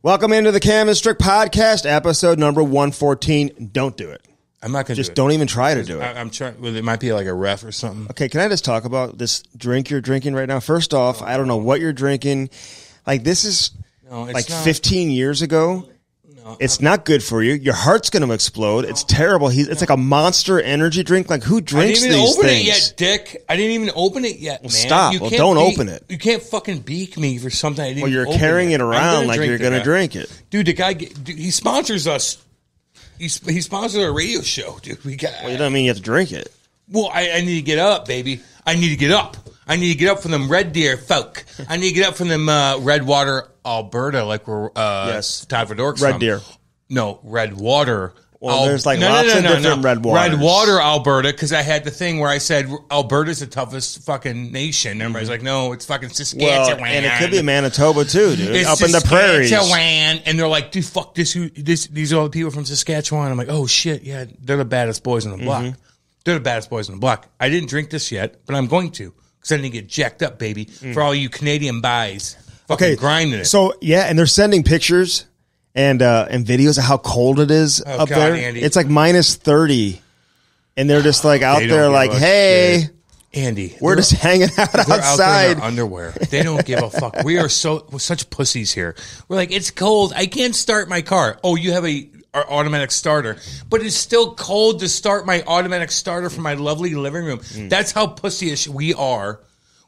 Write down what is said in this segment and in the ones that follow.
Welcome into the Cam and Strick Podcast, episode number 114. Don't do it. I'm not going to Just don't even try to do it. I'm trying. Well, it might be like a ref or something. Okay, can I just talk about this drink you're drinking right now? First off, I don't know what you're drinking. Like, this is like 15 years ago. It's not good for you. Your heart's going to explode. It's terrible. It's like a Monster energy drink. Like, who drinks these things? I didn't even open it yet, Dick. I didn't even open it yet, man. Stop. Well, don't open it. You can't fucking beak me for something I didn't open. Well, you're carrying it around like you're going to drink it. Dude, the guy, he sponsors us. He sponsors our radio show, dude. Well, you don't mean you have to drink it. Well, I need to get up, baby. I need to get up. I need to get up from them Red Deer folk. I need to get up from them Redwater, Alberta, like we're Todd Verdork's Red Deer. No, Redwater. Well, there's like lots of different Redwaters. Redwater, Alberta, because I had the thing where I said Alberta's the toughest fucking nation. Everybody's like, no, it's fucking Saskatchewan. Well, and it could be Manitoba too, dude. It's up in the prairies. Saskatchewan. And they're like, dude, fuck this. These are all the people from Saskatchewan. I'm like, oh shit, yeah, they're the baddest boys on the block. They're the baddest boys on the block. I didn't drink this yet, but I'm going to, because I need to get jacked up, baby, for all you Canadian buys. Fucking grinding it. So, yeah, and they're sending pictures and videos of how cold it is up there. Andy. It's like minus 30. And they're just like out there like, hey, Andy, we're just hanging out outside. Out there in our underwear. They don't give a fuck. We are we're such pussies here. We're like, it's cold. I can't start my car. Oh, you have our automatic starter, but it's still cold to start my automatic starter from my lovely living room. That's how pussyish we are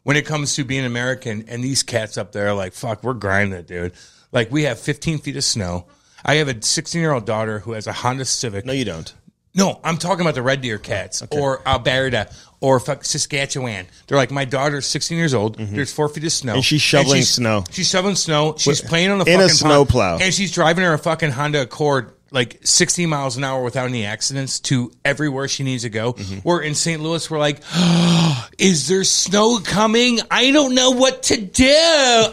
when it comes to being American. And these cats up there are like, fuck, we're grinding it, dude. Like, we have 15 feet of snow. I have a 16-year-old daughter who has a Honda Civic. No, you don't. No, I'm talking about the Red Deer cats or Alberta or Saskatchewan. They're like, my daughter's 16 years old. There's 4 feet of snow. And she's shoveling snow. She's shoveling snow. She's playing on the fucking in a snowplow. And she's driving her fucking Honda Accord like 60 miles an hour without any accidents to everywhere she needs to go. We're in St. Louis. We're like, oh, is there snow coming? I don't know what to do.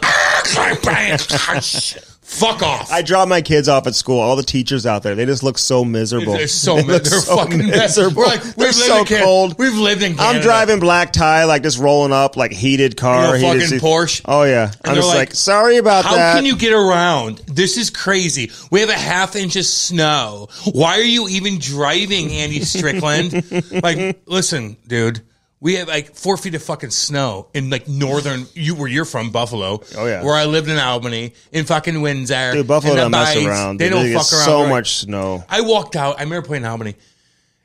Fuck off. I drop my kids off at school. All the teachers out there, they just look so miserable. They're so fucking miserable. We're like, they're so cold. We've lived in Canada. I'm driving black tie, like just rolling up, like heated car. Fucking Porsche. Oh, yeah. And I'm just like, sorry about that. How can you get around? This is crazy. We have a half inch of snow. Why are you even driving, Andy Strickland? Like, listen, dude. We have like 4 feet of fucking snow in like northern, where you're from, Buffalo. Oh, yeah. Where I lived in Albany, in fucking Windsor. Dude, Buffalo don't mess around. They don't fuck around. So much snow. I walked out. I remember playing in Albany,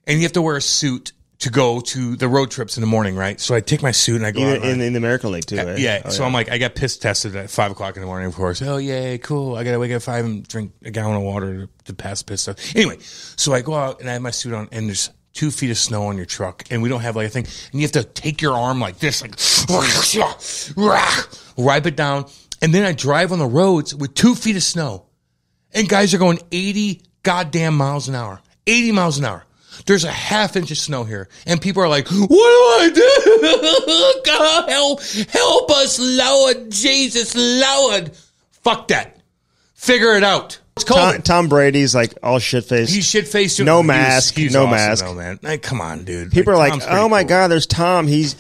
and you have to wear a suit to go to the road trips in the morning, right? So I take my suit and I go out. In the American League, too, right? Yeah. So I'm like, I got piss tested at 5 o'clock in the morning, of course. Oh, yeah, cool. I got to wake up at 5 and drink a gallon of water to pass piss test. Anyway, so I go out and I have my suit on, and there's 2 feet of snow on your truck, and we don't have like a thing, and you have to take your arm like this, like wipe it down, and then I drive on the roads with 2 feet of snow, and guys are going 80 goddamn miles an hour, 80 miles an hour. There's a half inch of snow here, and people are like, what do I do? God, help us, Lord, Jesus, Lord. Fuck that. Figure it out. It's cold. Tom Brady's like all shit-faced. He's shit-faced. No mask. He's no awesome, mask. though, man. Like, come on, dude. People like, are like, oh my God, there's Tom. He's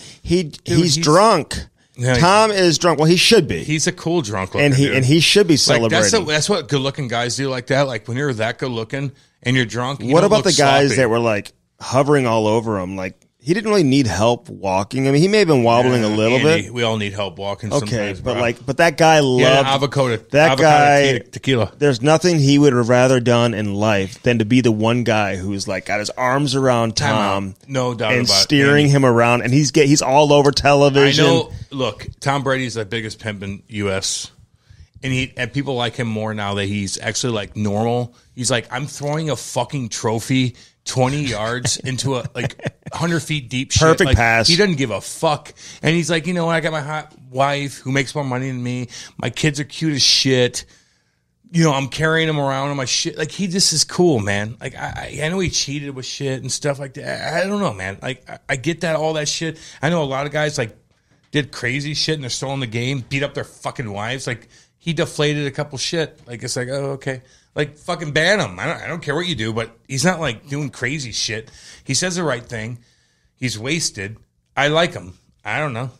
drunk. Yeah, Tom is drunk. Well, he should be. He's a cool drunk looker, and he should be celebrating. Like, that's what good-looking guys do like that. Like, when you're that good-looking and you're drunk, what about the guys that were like hovering all over him? Like, he didn't really need help walking. I mean, he may have been wobbling a little bit. We all need help walking. Okay, sometimes, but that guy loved avocado guy. Tequila. There's nothing he would have rather done in life than to be the one guy who's like got his arms around Tom, no doubt, and about steering him around, and he's all over television. I know. Look, Tom Brady's the biggest pimp in U.S. And people like him more now that he's actually like normal. He's like, I'm throwing a fucking trophy 20 yards into a like 100 feet deep shit. Perfect like, pass. He doesn't give a fuck. And he's like, you know what? I got my hot wife who makes more money than me. My kids are cute as shit. You know, I'm carrying him around on my shit. Like, he just is cool, man. Like, I know he cheated with shit and stuff like that. I don't know, man. Like, I get that, all that shit. I know a lot of guys, like, did crazy shit and they're still in the game, beat up their fucking wives. Like, he deflated a couple shit. Like, it's like, oh, okay. Like, fucking ban him. I don't care what you do, but he's not, like, doing crazy shit. He says the right thing. He's wasted. I like him. I don't know.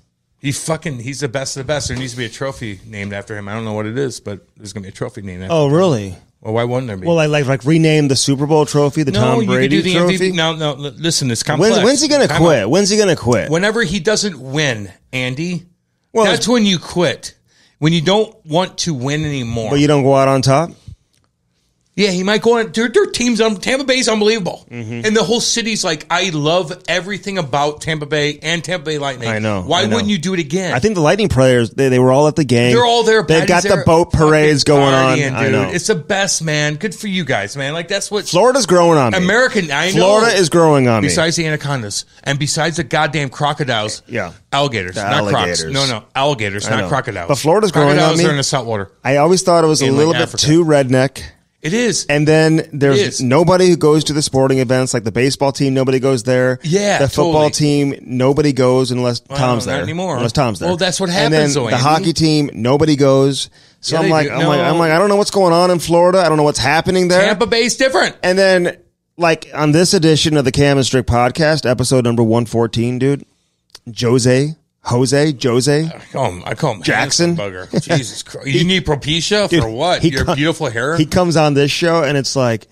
He's the best of the best. There needs to be a trophy named after him. I don't know what it is, but there's going to be a trophy named after him. Oh, really? Well, why wouldn't there be? Well, like rename the Super Bowl trophy, the Tom Brady trophy? No, listen, it's complex. When's he going to quit? When's he going to quit? Whenever he doesn't win, Andy, that's when you quit. When you don't want to win anymore. But you don't go out on top? Yeah, he might go on. Their team's Tampa Bay's unbelievable. Mm-hmm. And the whole city's like, I love everything about Tampa Bay and Tampa Bay Lightning. I know. Why wouldn't you do it again? I think the Lightning players, they were all at the game. They're all there. They've got the boat parades going on. Dude. I know. It's the best, man. Good for you guys, man. Like, that's what. Florida's growing on me. I know. Florida is growing on me. Besides the anacondas and besides the goddamn crocodiles. Yeah. Alligators, not crocs. No, alligators, not crocodiles. But Florida's growing on me. Crocodiles are in the saltwater. I always thought it was a little bit too redneck. It is. And then there's nobody who goes to the sporting events, like the baseball team, nobody goes there. Yeah, the football team, nobody goes unless Tom's there. Not anymore. Unless Tom's there. Well, that's what happens. And then the hockey team, nobody goes. So I'm like, I don't know what's going on in Florida. I don't know what's happening there. Tampa Bay's different. And then, like on this edition of the Cam and Strick Podcast, episode number 114, dude, Jose. I call him Jackson. Bugger. Jesus Christ. You need Propecia for what? Your beautiful hair? He comes on this show and it's like,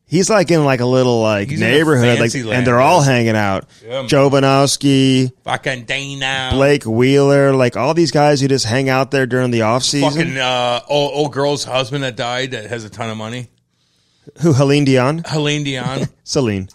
he's like in like a little like neighborhood, like, and they're all hanging out. Yeah, Joe Banowski, fucking Dana, Blake Wheeler, like all these guys who just hang out there during the off season. Fucking old girl's husband that died that has a ton of money. Who? Helene Dion. Celine.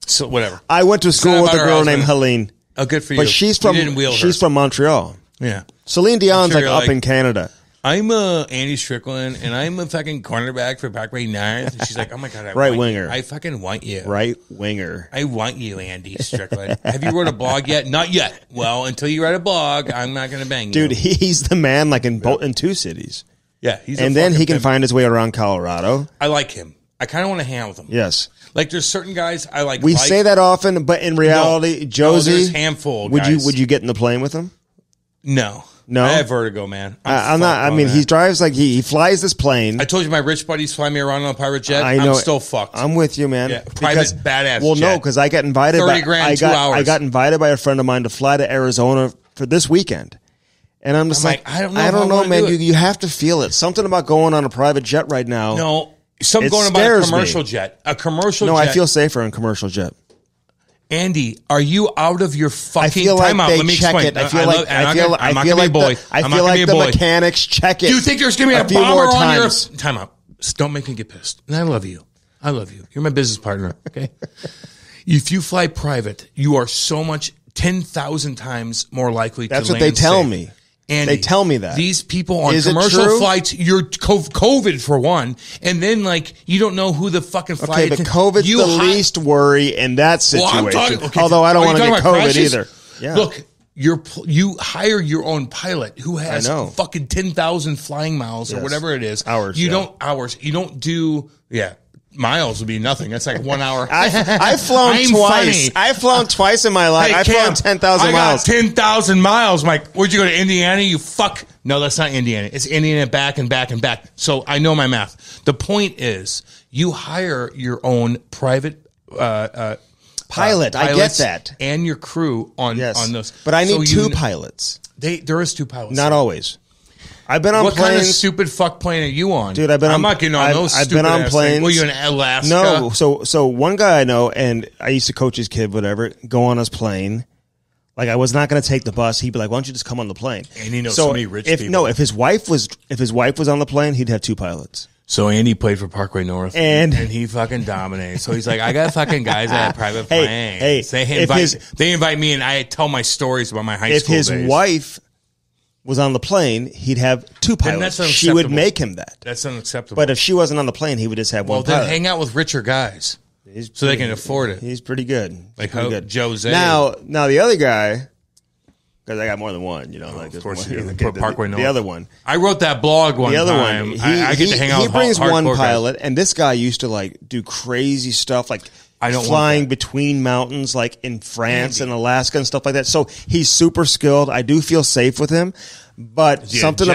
So whatever. I went to school with a girl named Helene. Oh, good for you. But she's from Montreal. Yeah. Celine Dion's like up in Canada. I'm Andy Strickland, and I'm a fucking cornerback for Parkway North. And she's like, oh my God, right winger. I fucking want you. Right winger. I want you, Andy Strickland. Have you wrote a blog yet? Not yet. Well, until you write a blog, I'm not going to bang you. Dude, he's the man like in two cities. Yeah. And then he can find his way around Colorado. I like him. I kind of want to hang out with him. Yes. Like there's certain guys I like. We say that often, but in reality, Josie, there's a handful of guys. Would you get in the plane with him? No. I have vertigo, man. I'm not. I mean, he drives like he flies this plane. I told you my rich buddies fly me around on a private jet. I know. I'm still fucked. I'm with you, man. Yeah, private badass. Well, jet. no, because I got invited. 30 grand, 2 hours. I got invited by a friend of mine to fly to Arizona for this weekend. And I'm just like, I don't know, man. You have to feel it. Something about going on a private jet right now. No. Some going about a commercial jet. A commercial jet. No, I feel safer in commercial jet. Andy, are you out of your fucking I feel like timeout? they Let me check explain. it. I feel like the mechanics check it. Do you think there's going to be a bomber on your timeout? Don't make me get pissed. And I love you. You're my business partner. Okay. If you fly private, you are so much 10,000 times more likely to land. That's what they tell me. And they tell me that these people on commercial flights, you're COVID for one, and then like you don't know who the fucking flight. Okay, but COVID's the least worry in that situation. Although I don't want to get COVID either. Yeah. Look, you hire your own pilot who has fucking 10,000 flying miles or whatever it is. Hours. You don't do miles would be nothing. That's like 1 hour. I've flown twice. I've flown twice in my life. I've flown 10,000 miles. I got 10,000 miles, Mike. Where'd you go to Indiana? You fuck. No, that's not Indiana. It's Indiana back and back and back. So I know my math. The point is you hire your own private pilot. I get that. And your crew on those. But I need two pilots. There is two pilots. Not always. I've been on planes. What kind of stupid fuck plane are you on? Dude, I'm not getting on those stupid I've been on planes. Were you in Alaska? No. So one guy I know, and I used to coach his kid, whatever, go on his plane. Like I was not going to take the bus. He'd be like, "Why don't you just come on the plane?" And he knows so many rich people. No, if his wife was on the plane, he'd have two pilots. So Andy played for Parkway North, and he fucking dominated. So he's like, I got fucking guys that have private planes. They invite me, and I tell my stories about my high school days. If his wife was on the plane, he'd have two pilots. She would make him that. That's unacceptable. But if she wasn't on the plane, he would just have one pilot. Well, then hang out with richer guys so they can afford it. He's pretty good. Like Jose. Now the other guy, because I got more than one, like of course you do. Parkway North. The other one. I wrote that blog one time. I get to hang out with he brings one pilot, and this guy used to like do crazy stuff. Like flying between mountains like in France and Alaska and stuff like that. So he's super skilled. I do feel safe with him. But something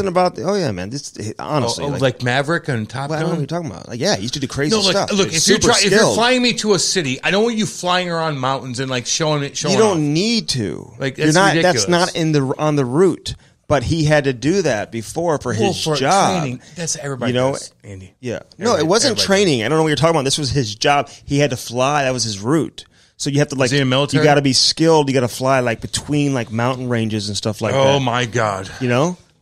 about man. This honestly, like Maverick and Top Gun. I don't know what you're talking about. Like, yeah, he used to do crazy stuff. Look, if you're flying me to a city, I don't want you flying around mountains and like showing. You don't need to. Like, you're not. Ridiculous. That's not on the route. But he had to do that before for his job. Training. That's everybody. Does, Andy. Yeah. No, it wasn't training. I don't know what you're talking about. This was his job. He had to fly. That was his route. So you have to, like, is he in the military? You got to be skilled. You got to fly like between like mountain ranges and stuff like that. Oh my God!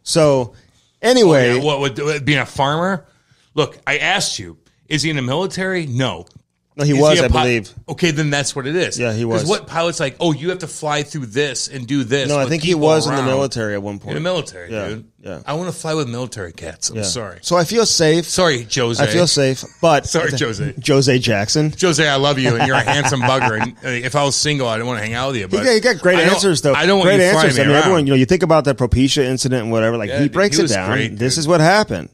So anyway, what would being a farmer? Look, I asked you, is he in the military? No. No, he was, I believe. Okay, then that's what it is. Yeah, he was. Because what pilot's like, you have to fly through this and do this. No, I think he was in the military at one point. In the military, dude. Yeah. I want to fly with military cats. I'm sorry. So I feel safe. Sorry, Jose. I feel safe, but... Sorry, Jose. Jose Jackson. Jose, I love you, and you're a handsome bugger. And if I was single, I didn't want to hang out with you. But he got great answers, though. I don't want great you answers. flying me around. Everyone, you think about the Propecia incident and whatever. Like, he breaks it down. Great, this is what happened.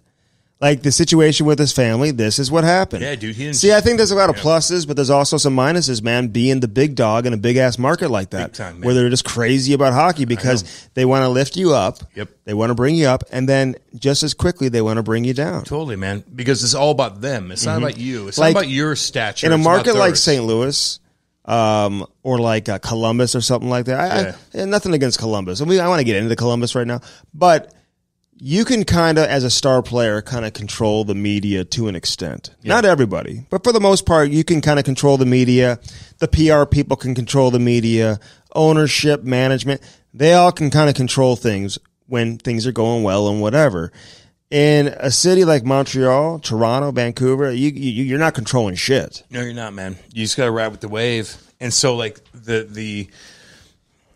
Like the situation with his family, this is what happened. Yeah, dude. See, I think there's a lot of pluses, but there's also some minuses, man, being the big dog in a big-ass market like that. Big time, man. Where they're just crazy about hockey because they want to lift you up. Yep. They want to bring you up, and then just as quickly, they want to bring you down. Totally, man. Because it's all about them. It's not about you. It's not about your stature. In a market like St. Louis, or like Columbus or something like that. Nothing against Columbus. I want to get into Columbus right now, but... You can kind of, as a star player, kind of control the media to an extent. Yeah. Not everybody, but for the most part, you can kind of control the media. The PR people can control the media. Ownership, management, they all can kind of control things when things are going well and whatever. In a city like Montreal, Toronto, Vancouver, you're not controlling shit. No, you're not, man. You just got to ride with the wave. And so, like,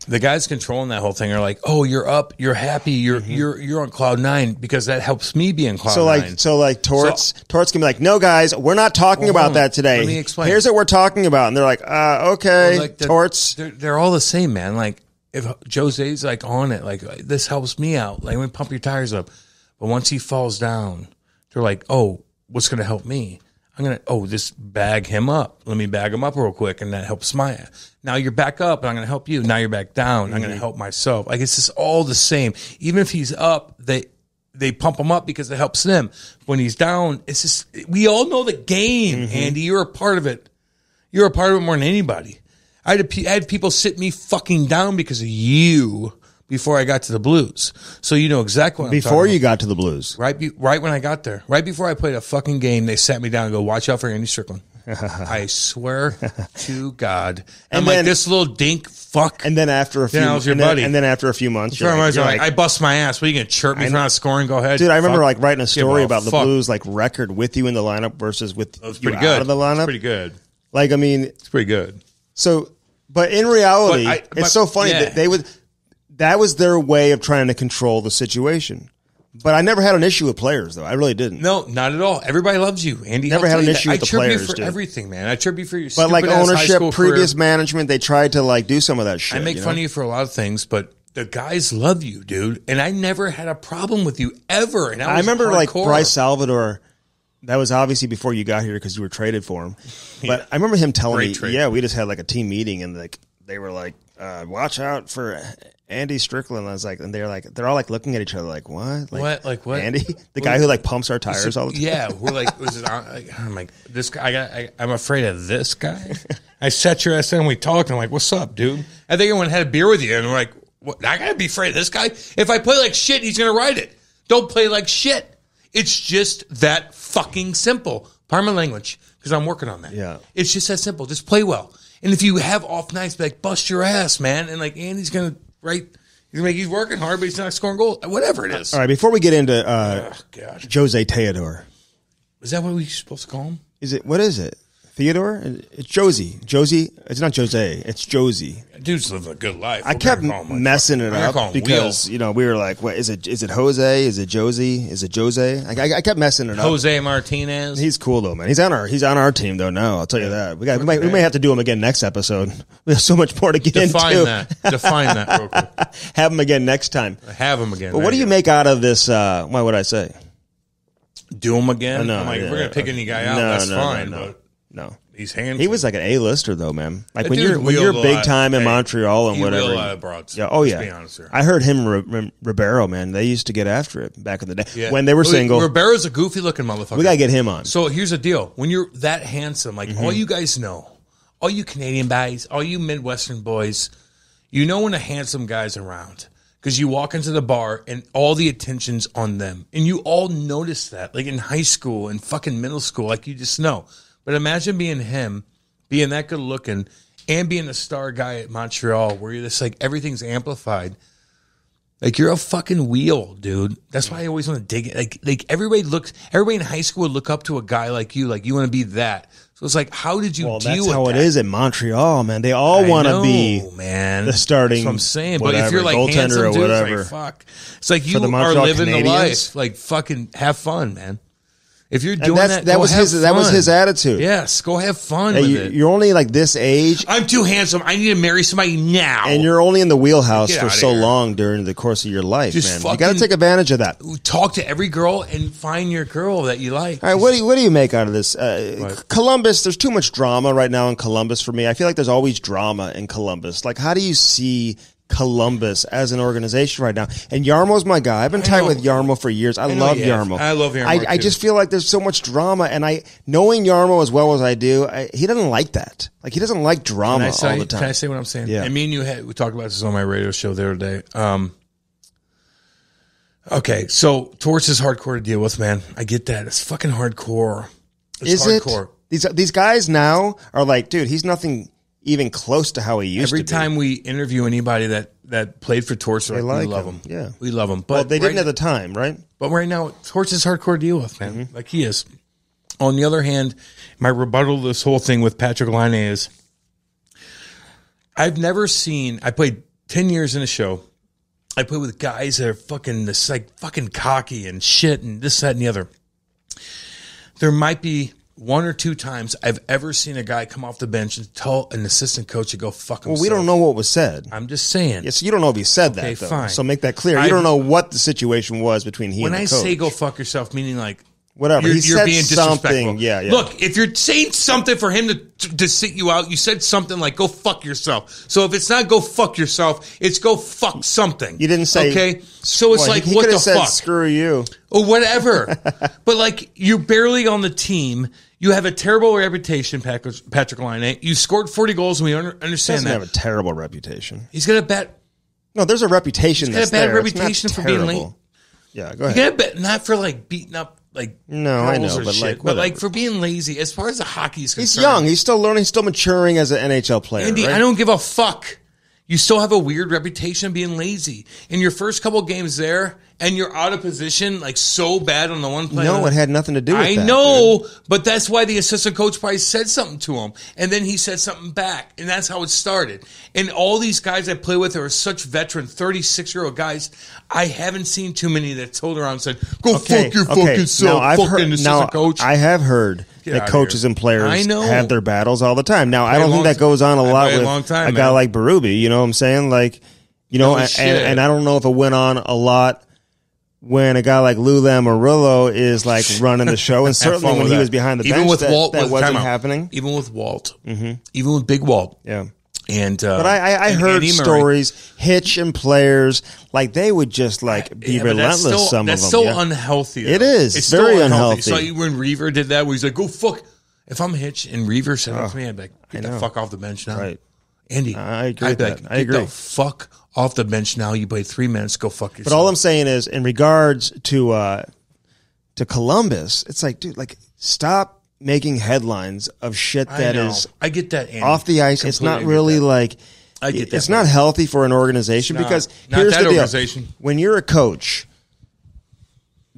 the guys controlling that whole thing are like, you're up, you're happy, you're on cloud nine because that helps me be in cloud nine. So Torts can be like, no guys, we're not talking about that today. Let me explain. Here's what we're talking about, and they're like, okay, like Torts. They're all the same, man. Like if Jose's like on it, like this helps me out. Like let me pump your tires up. But once he falls down, they're like, what's going to help me? I'm going to, just bag him up. Let me bag him up real quick. And that helps now you're back up and I'm going to help you. Now you're back down. I'm going to help myself. Like it's just all the same. Even if he's up, they pump him up because it helps them. When he's down, it's just, we all know the game, Andy. You're a part of it. You're a part of it more than anybody. I had people sit me fucking down because of you before I got to the Blues. So you know exactly what I'm talking about. Before you got to the Blues. Right when I got there. Right before I played a fucking game, they sat me down and go, watch out for Andy Strickland. I swear to God. And I'm like, this little dink fuck. And then after a few months, you're like, I bust my ass. What, are you going to chirp me for not scoring? Go ahead. Dude, I remember like writing a story about the Blues like record with you in the lineup versus with you out of the lineup. It's pretty good. Like, I mean. It's pretty good. So, but in reality, it's so funny that that was their way of trying to control the situation. But I never had an issue with players, though. I really didn't. No, not at all. Everybody loves you, Andy. Never had an issue with the players, I tribute for everything, man. I tribute for your but like ownership, previous management, they tried to like do some of that shit. I make fun of you for a lot of things, but the guys love you, dude. And I never had a problem with you ever. And I remember like Bryce Salvador. That was obviously before you got here because you were traded for him. But I remember him telling me, we just had like a team meeting and like they were like, watch out for Andy Strickland. I was like, and they're all like looking at each other like, what? Like what? Andy, the guy who like pumps our tires all the time. Yeah, we're like, I'm like, this guy. I'm afraid of this guy. I sat your ass down and we talked. And I'm like, what's up, dude? I think everyone had a beer with you, and we're like, what? I gotta be afraid of this guy. If I play like shit, he's gonna ride it. Don't play like shit. It's just that fucking simple. Pardon my language, because I'm working on that. Yeah, it's just that simple. Just play well. And if you have off nights, be like, bust your ass, man. And like, Andy's gonna. Right, he's working hard, but he's not scoring goals. Whatever it is. All right, before we get into José Théodore, is that what we're supposed to call him? What is it? Theodore? It's Josie. It's not Jose. It's Josie. Dude's living a good life. I kept messing it up because we were like, "What is it? Is it Jose? Is it Josie? Is it Jose?" I kept messing it up. Jose Martinez. He's cool though, man. He's on our team though. Now I'll tell you that we may have to do him again next episode. We have so much more to get into. Define that real quick. Have him again next time. Have him again. But what do you make out of this? What would I say? Do him again? No, we're gonna pick any guy out. That's fine. But no. He's handsome. He was like an A-lister though, man. Like when you're big time in Montreal and whatever. He a lot of broads. Yeah. Oh yeah. Let's be honest here. I heard him Ribeiro, man. They used to get after it back in the day when they were single. Ribeiro's a goofy looking motherfucker. We gotta get him on. So here's the deal: when you're that handsome, like all you guys know, all you Canadian guys, all you Midwestern boys, you know when a handsome guy's around. Because you walk into the bar and all the attention's on them. And you all notice that. Like in high school and fucking middle school. Like you just know. But imagine being him, being that good looking, and being a star guy at Montreal where you're just like everything's amplified. Like you're a fucking wheel, dude. That's why I always want to dig it. Like everybody in high school would look up to a guy like you want to be that. So it's like, how did you deal with that? That's how it is in Montreal, man. They all want to be the starting. That's what I'm saying. Whatever, but if you're like goaltender handsome, or dude, whatever, it's like, fuck. It's like you are living the life. Like fucking have fun, man. If you're doing that was his attitude. Yes, go have fun with it. You're only like this age. I'm too handsome. I need to marry somebody now. And you're only in the wheelhouse for so long during the course of your life, man. You got to take advantage of that. Talk to every girl and find your girl that you like. All right, what do you make out of this? Columbus, there's too much drama right now in Columbus for me. I feel like there's always drama in Columbus. Like, how do you see Columbus as an organization right now? And Yarmo's my guy. I've been tight with Yarmo for years. I love Yarmo. I love Yarmo. I just feel like there's so much drama, and knowing Yarmo as well as I do, he doesn't like that. Like, he doesn't like drama all the time. Can I say what I'm saying? Yeah. And me and you we talked about this on my radio show the other day. Okay, so Torts is hardcore to deal with, man. I get that. It's fucking hardcore. It's hardcore. These guys now are like, dude, he's nothing even close to how he used to be. Every time we interview anybody that played for Torts, we love him. Yeah. We love him. But they didn't at the time, right? But right now, Torts is hardcore to deal with, man. Like he is. On the other hand, my rebuttal to this whole thing with Patrick Laine is I've never seen, I played 10 years in a show. I played with guys that are fucking cocky and shit and this, that, and the other. There might be one or two times I've ever seen a guy come off the bench and tell an assistant coach to go fuck himself. Well, we don't know what was said. I'm just saying. Yes, you don't know if he said that, though. Fine. So make that clear. You don't know what the situation was between he and the coach. When I say go fuck yourself, meaning like, whatever. You're being disrespectful. Yeah. Look, if you're saying something for him to sit you out, you said something like "go fuck yourself." So if it's not "go fuck yourself," it's "go fuck something." You didn't say. Okay, so it's like he what the said, fuck? Screw you or whatever. But like you're barely on the team. You have a terrible reputation, Patrick Laine. You scored 40 goals, and we understand that. He doesn't have a terrible reputation. He's got a bad. No, there's a reputation. He's got a bad reputation for being late. Yeah, go ahead. Not for like beating up. Like no, I know, but like for being lazy. As far as the hockey is concerned, he's young. He's still learning. He's still maturing as an NHL player. Andy, right? I don't give a fuck. You still have a weird reputation of being lazy. In your first couple games there, and you're out of position, like so bad on the one play. No, it had nothing to do with that. I know, but that's why the assistant coach probably said something to him, and then he said something back, and that's how it started. And all these guys I play with are such veteran, 36-year-old guys. I haven't seen too many that told around and said, "Go fuck your fucking self, fucking assistant coach." I have heard that coaches and players have their battles all the time. Now, I don't think that goes on a lot with a guy like Berube. You know what I'm saying? Like, you know, and I don't know if it went on a lot when a guy like Lou Lamoriello is like running the show, and certainly when he was behind the bench, even with Walt, that wasn't happening. Even with Walt, even with Big Walt, yeah. And but I heard stories, Hitch and players, like they would just like be relentless. Some of them. That's so unhealthy. It is. It's very unhealthy. So when Reaver did that, where he's like, "Go fuck." If I'm Hitch and Reaver said that to me, I'd be like, "Get the fuck off the bench now." Right. Andy, I agree with that. I agree. Get the fuck off the bench now. You played 3 minutes. Go fuck yourself. But all I'm saying is, in regards to Columbus, it's like, dude, like stop making headlines of shit that is. I get that, Andy. Off the ice. It's not really like. I get that. It's not healthy for an organization because here's the deal: when you're a coach,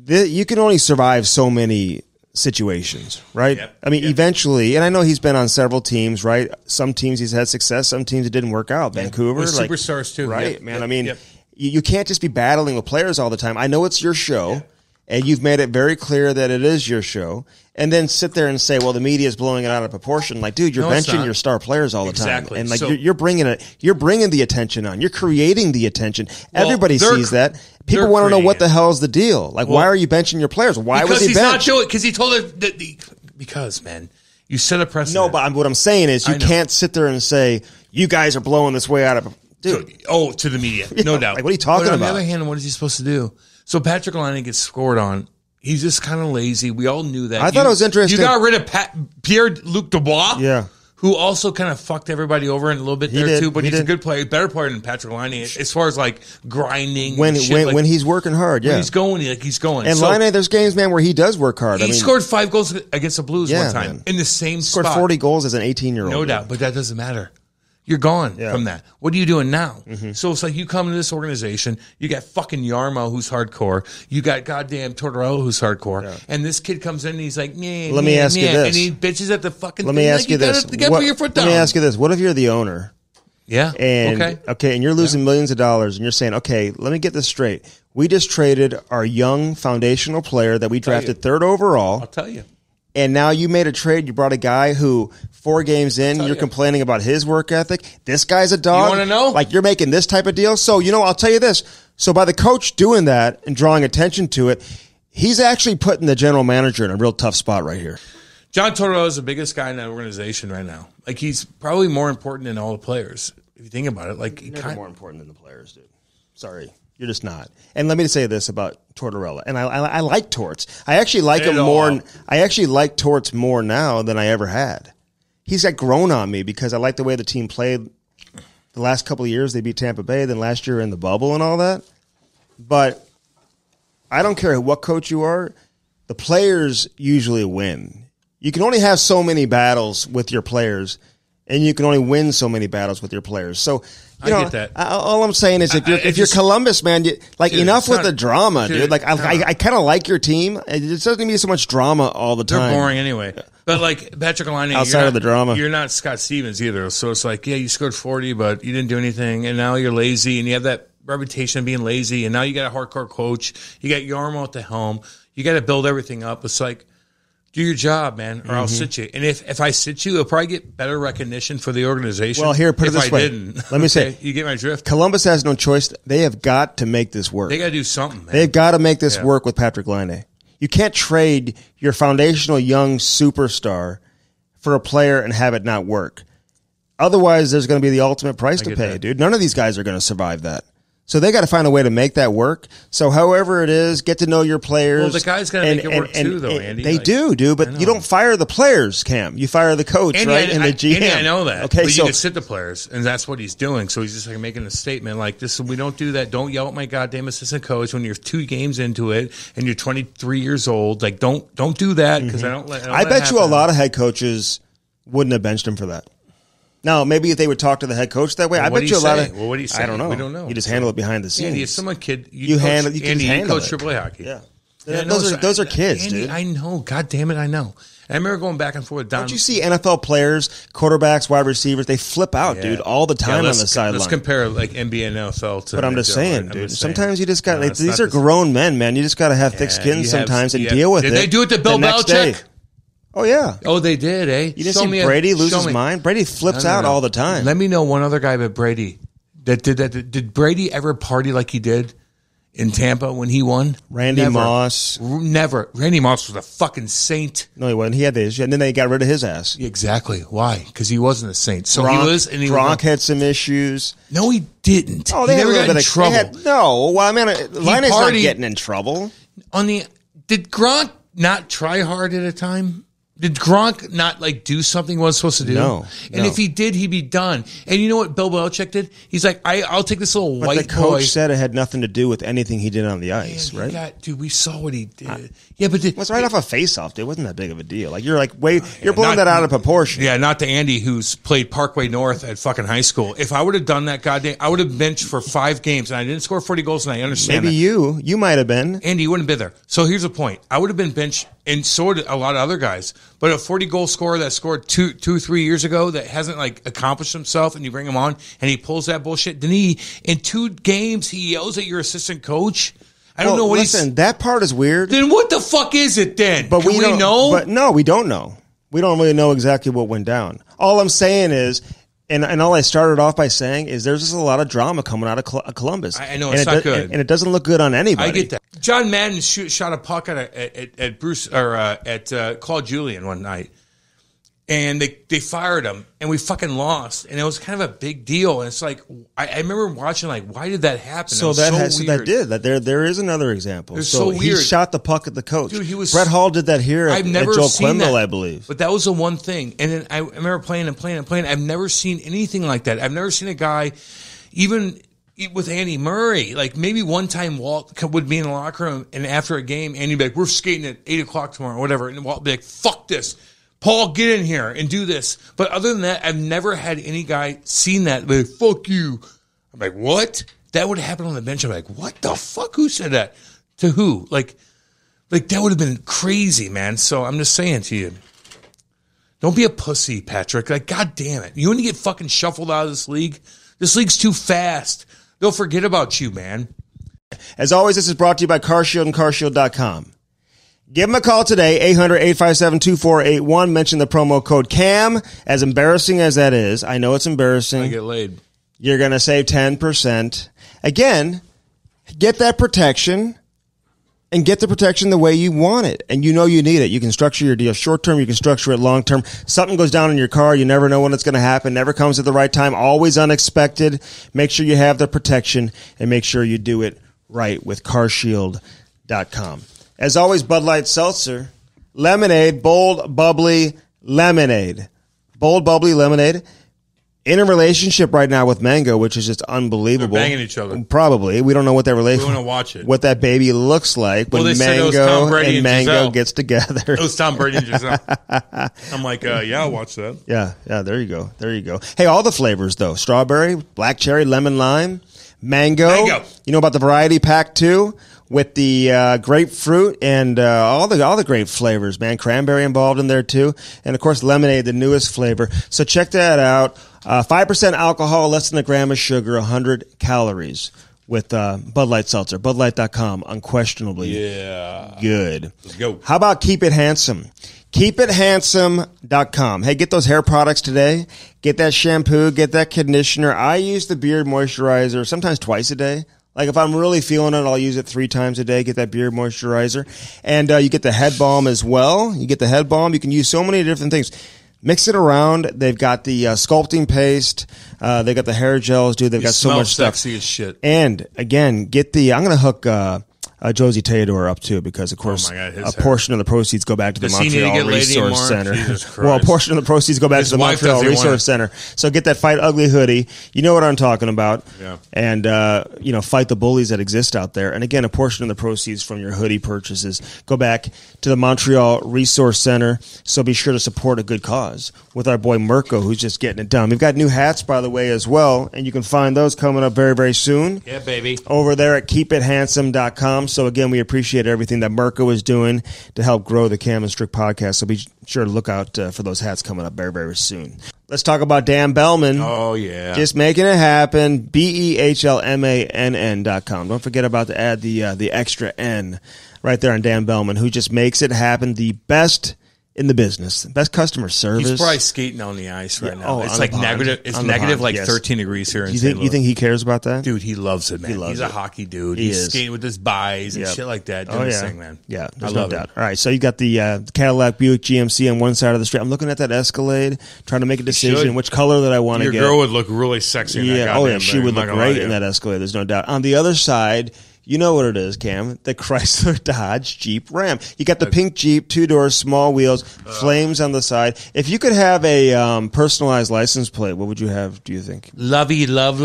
you can only survive so many situations, right? Yep. I mean, eventually, and I know he's been on several teams, right? Some teams he's had success, some teams it didn't work out. Vancouver, with superstars too, right? Man, I mean, you can't just be battling with players all the time. I know it's your show, and you've made it very clear that it is your show, and then sit there and say, "Well, the media is blowing it out of proportion." Like, dude, you're benching your star players all the time, and like you're bringing the attention on. You're creating the attention. Everybody sees that. People want to know what the hell is the deal. Like, why are you benching your players? Why was he benched? Because he told her that. Because, man, You set a precedent. No, but what I'm saying is you can't sit there and say, you guys are blowing this way out of... Dude. To the media. No doubt. Like, what are you talking about? On the other hand, what is he supposed to do? So Patrick Laine gets scored on. He's just kind of lazy. We all knew that. I thought it was interesting. You got rid of Pierre-Luc Dubois. Yeah. Who also kind of fucked everybody over in a little bit too, but he's a good player, better player than Patrick Laine as far as like grinding. When he's working hard, when he's going. And Laine, there's games, man, where he does work hard. He scored 5 goals against the Blues one time in the same spot. Scored 40 goals as an 18-year-old. No doubt, but that doesn't matter. You're gone from that. What are you doing now? Mm-hmm. So it's like you come to this organization, you got fucking Yarmo who's hardcore, you got goddamn Tortorella who's hardcore, and this kid comes in and he's like, let me ask you this. And he bitches at the fucking Let me ask you this. You gotta put your foot down. Let me ask you this. What if you're the owner? Yeah. And, and you're losing millions of dollars, and you're saying, okay, let me get this straight. We just traded our young foundational player that we drafted 3rd overall. I'll tell you. And now you made a trade. You brought a guy who 4 games in, you're complaining about his work ethic. This guy's a dog. You want to know? Like, you're making this type of deal. So, I'll tell you this. So by the coach doing that and drawing attention to it, he's actually putting the general manager in a real tough spot right here. John Tortorella is the biggest guy in that organization right now. Like, he's probably more important than all the players. If you think about it, like, never more important than the players, dude. Sorry. You're just not. And let me say this about Tortorella. And I like Torts. I actually like him more. I actually like Torts more now than I ever had. He's got grown on me because I like the way the team played the last couple of years. They beat Tampa Bay, then last year in the bubble and all that. But I don't care what coach you are. The players usually win. You can only have so many battles with your players, and you can only win so many battles with your players. So, I get that. All I'm saying is, if you're Columbus, man, enough with the drama, dude. Like, I kind of like your team. It doesn't need so much drama all the time. They're boring anyway. But like Patrick Laine, outside of the drama, you're not Scott Stevens either. So it's like, yeah, you scored 40, but you didn't do anything, and now you're lazy, and you have that reputation of being lazy, and now you got a hardcore coach. You got Yarmo at the helm. You got to build everything up. It's like, do your job, man, or I'll sit you. And if I sit you, it'll probably get better recognition for the organization. Well, here, put it this way. Let me say, you get my drift. Columbus has no choice. They have got to make this work. They got to do something, man. They've got to make this work with Patrick Laine. You can't trade your foundational young superstar for a player and have it not work. Otherwise, there's going to be the ultimate price to pay, dude. None of these guys are going to survive that. So they got to find a way to make that work. So however it is, get to know your players. Well, the guys got to make it work too, though, Andy. They do, but you don't fire the players, Cam. You fire the coach, Andy, right? And the GM. Andy, I know that. Okay, but you can sit the players, and that's what he's doing. So he's just like making a statement like this: we don't do that. Don't yell at my goddamn assistant coach when you're 2 games into it and you're 23 years old. Like, don't do that because I bet you a lot of head coaches wouldn't have benched him for that. Now, maybe if they would talk to the head coach that way, I bet you a lot of. Well, what do you say? I don't know. We don't know. You just handle it behind the scenes. Andy, if someone kid, you handle it. Andy, you coach AAA hockey. Yeah, those are kids, Andy, dude. I know. God damn it, I know. I remember going back and forth. Don't you see NFL players, quarterbacks, wide receivers? They flip out, dude, all the time on the sideline. Let's compare like NBA and NFL to. But I'm just saying, dude. Sometimes you just got. These are grown men, man. You just got to have thick skin sometimes and deal with it. Did they do it to Bill Belichick? Oh, yeah. Oh, they did, eh? You didn't see Brady lose his mind? Brady flips out all the time. Let me know one other guy but Brady that did that. Did Brady ever party like he did in Tampa when he won? Randy Moss. Never. Randy Moss was a fucking saint. No, he wasn't. He had this. And then they got rid of his ass. Exactly. Why? Because he wasn't a saint. So Gronk, he was. And Gronk had some issues. No, he didn't. Oh, they never got in trouble. Well, I mean, Laine's not getting in trouble. Did Gronk not try hard at a time? Did Gronk not do something he wasn't supposed to do? No. And if he did, he'd be done. And you know what Bill Belichick did? He's like, I'll take this little white boy. But the coach said it had nothing to do with anything he did on the ice, right? Dude, we saw what he did. Yeah, but it was right off a face-off, dude. It wasn't that big of a deal. You're blowing that out of proportion. Yeah, not to Andy, who's played Parkway North at fucking high school. If I would have done that goddamn, I would have benched for 5 games, and I didn't score 40 goals, and I understand Maybe you might have been. Andy, you wouldn't have been there. So here's the point. I would have been benched, and so did a lot of other guys. But a 40-goal scorer that scored 3 years ago that hasn't accomplished himself, and you bring him on and he pulls that bullshit. Then in 2 games he yells at your assistant coach. I don't know what listen, that part is weird. Then what the fuck is it then? But we know. But no, we don't know. We don't really know exactly what went down. All I'm saying is, and all I started off by saying is, there's just a lot of drama coming out of Columbus. I know it's not good, and it doesn't look good on anybody. I get that. John Madden shot a puck at Bruce or at Claude Julien one night. And they fired him, and we fucking lost, and it was kind of a big deal. And it's like I remember watching, like, why did that happen? So there is another example. So weird. He shot the puck at the coach. Dude, Brett Hall did that here at Joel Quenneville, I believe. But that was the one thing. And then I remember playing. I've never seen anything like that. I've never seen a guy, even with Andy Murray, like maybe one time Walt would be in the locker room, and after a game, Andy would be like, we're skating at 8 o'clock tomorrow or whatever, and Walt would be like, fuck this. Paul, get in here and do this. But other than that, I've never had any guy seen that. Like, fuck you. I'm like, what? That would happen on the bench. I'm like, what the fuck? Who said that? To who? Like that would have been crazy, man. So I'm just saying to you, don't be a pussy, Patrick. Like, God damn it. You want to get fucking shuffled out of this league? This league's too fast. They'll forget about you, man. As always, this is brought to you by CarShield and CarShield.com. Give them a call today, 800-857-2481. Mention the promo code CAM. As embarrassing as that is, I know it's embarrassing. I get laid. You're going to save 10%. Again, get that protection and get the protection the way you want it. And you know you need it. You can structure your deal short-term. You can structure it long-term. Something goes down in your car. You never know when it's going to happen. Never comes at the right time. Always unexpected. Make sure you have the protection and make sure you do it right with CarShield.com. As always, Bud Light Seltzer, lemonade, bold, bubbly lemonade. Bold, bubbly lemonade. In a relationship right now with Mango, which is just unbelievable. They're banging each other. Probably. We don't know what that relationship. We want to watch it. What that baby looks like when Mango and Mango gets together. It was Tom Brady and Giselle. I'm like, yeah, I'll watch that. Yeah, there you go. Hey, all the flavors though: strawberry, black cherry, lemon lime, mango. You know about the variety pack too? With the grapefruit and all the great flavors, man. Cranberry involved in there too, and of course lemonade, the newest flavor. So check that out. 5% alcohol, less than a gram of sugar, 100 calories with Bud Light Seltzer. BudLight.com, unquestionably good. Let's go. How about Keep It Handsome? KeepItHandsome.com. Hey, get those hair products today. Get that shampoo, get that conditioner. I use the beard moisturizer sometimes twice a day. Like if I'm really feeling it, I'll use it 3 times a day, get that beard moisturizer. And you get the head balm as well. You get the head balm. You can use so many different things. Mix it around. They've got the sculpting paste. They got the hair gels, dude. They've got so much stuff. Sexy as shit. And again, I'm going to hook Jose Theodore up too, because of course a portion of the proceeds go back to the Montreal Resource Center. Well, a portion of the proceeds go back to the Montreal Resource Center. So get that Fight Ugly hoodie. You know what I'm talking about. Yeah. And fight the bullies that exist out there. And again, a portion of the proceeds from your hoodie purchases go back to the Montreal Resource Center. So be sure to support a good cause with our boy Mirko, who's just getting it done. We've got new hats, by the way, as well, and you can find those coming up very, very soon. Yeah, baby. Over there at KeepItHandsome.com. So again, we appreciate everything that Mirko is doing to help grow the Cam and Strick podcast. So be sure to look out for those hats coming up very, very soon. Let's talk about Dan Bellman. Oh, yeah. Just making it happen. BEHLMANN.com. Don't forget about to add the extra N right there on Dan Bellman, who just makes it happen. The best in the business, best customer service. He's probably skating on the ice right now. It's like negative. It's negative, like 13 degrees here in St. Louis. You think he cares about that? Dude, he loves it, man. He's a hockey dude. He's skating with his buys and shit like that. Doing his thing, man. Yeah, there's no doubt. All right, so you got the Cadillac Buick GMC on one side of the street. I'm looking at that Escalade, trying to make a decision which color that I want to get. Your girl would look really sexy in that goddamn thing. She would look great in that Escalade. There's no doubt. On the other side, you know what it is, Cam. The Chrysler Dodge Jeep Ram. You got the pink Jeep, 2 doors, small wheels, flames on the side. If you could have a personalized license plate, what would you have, do you think? Lovey, love.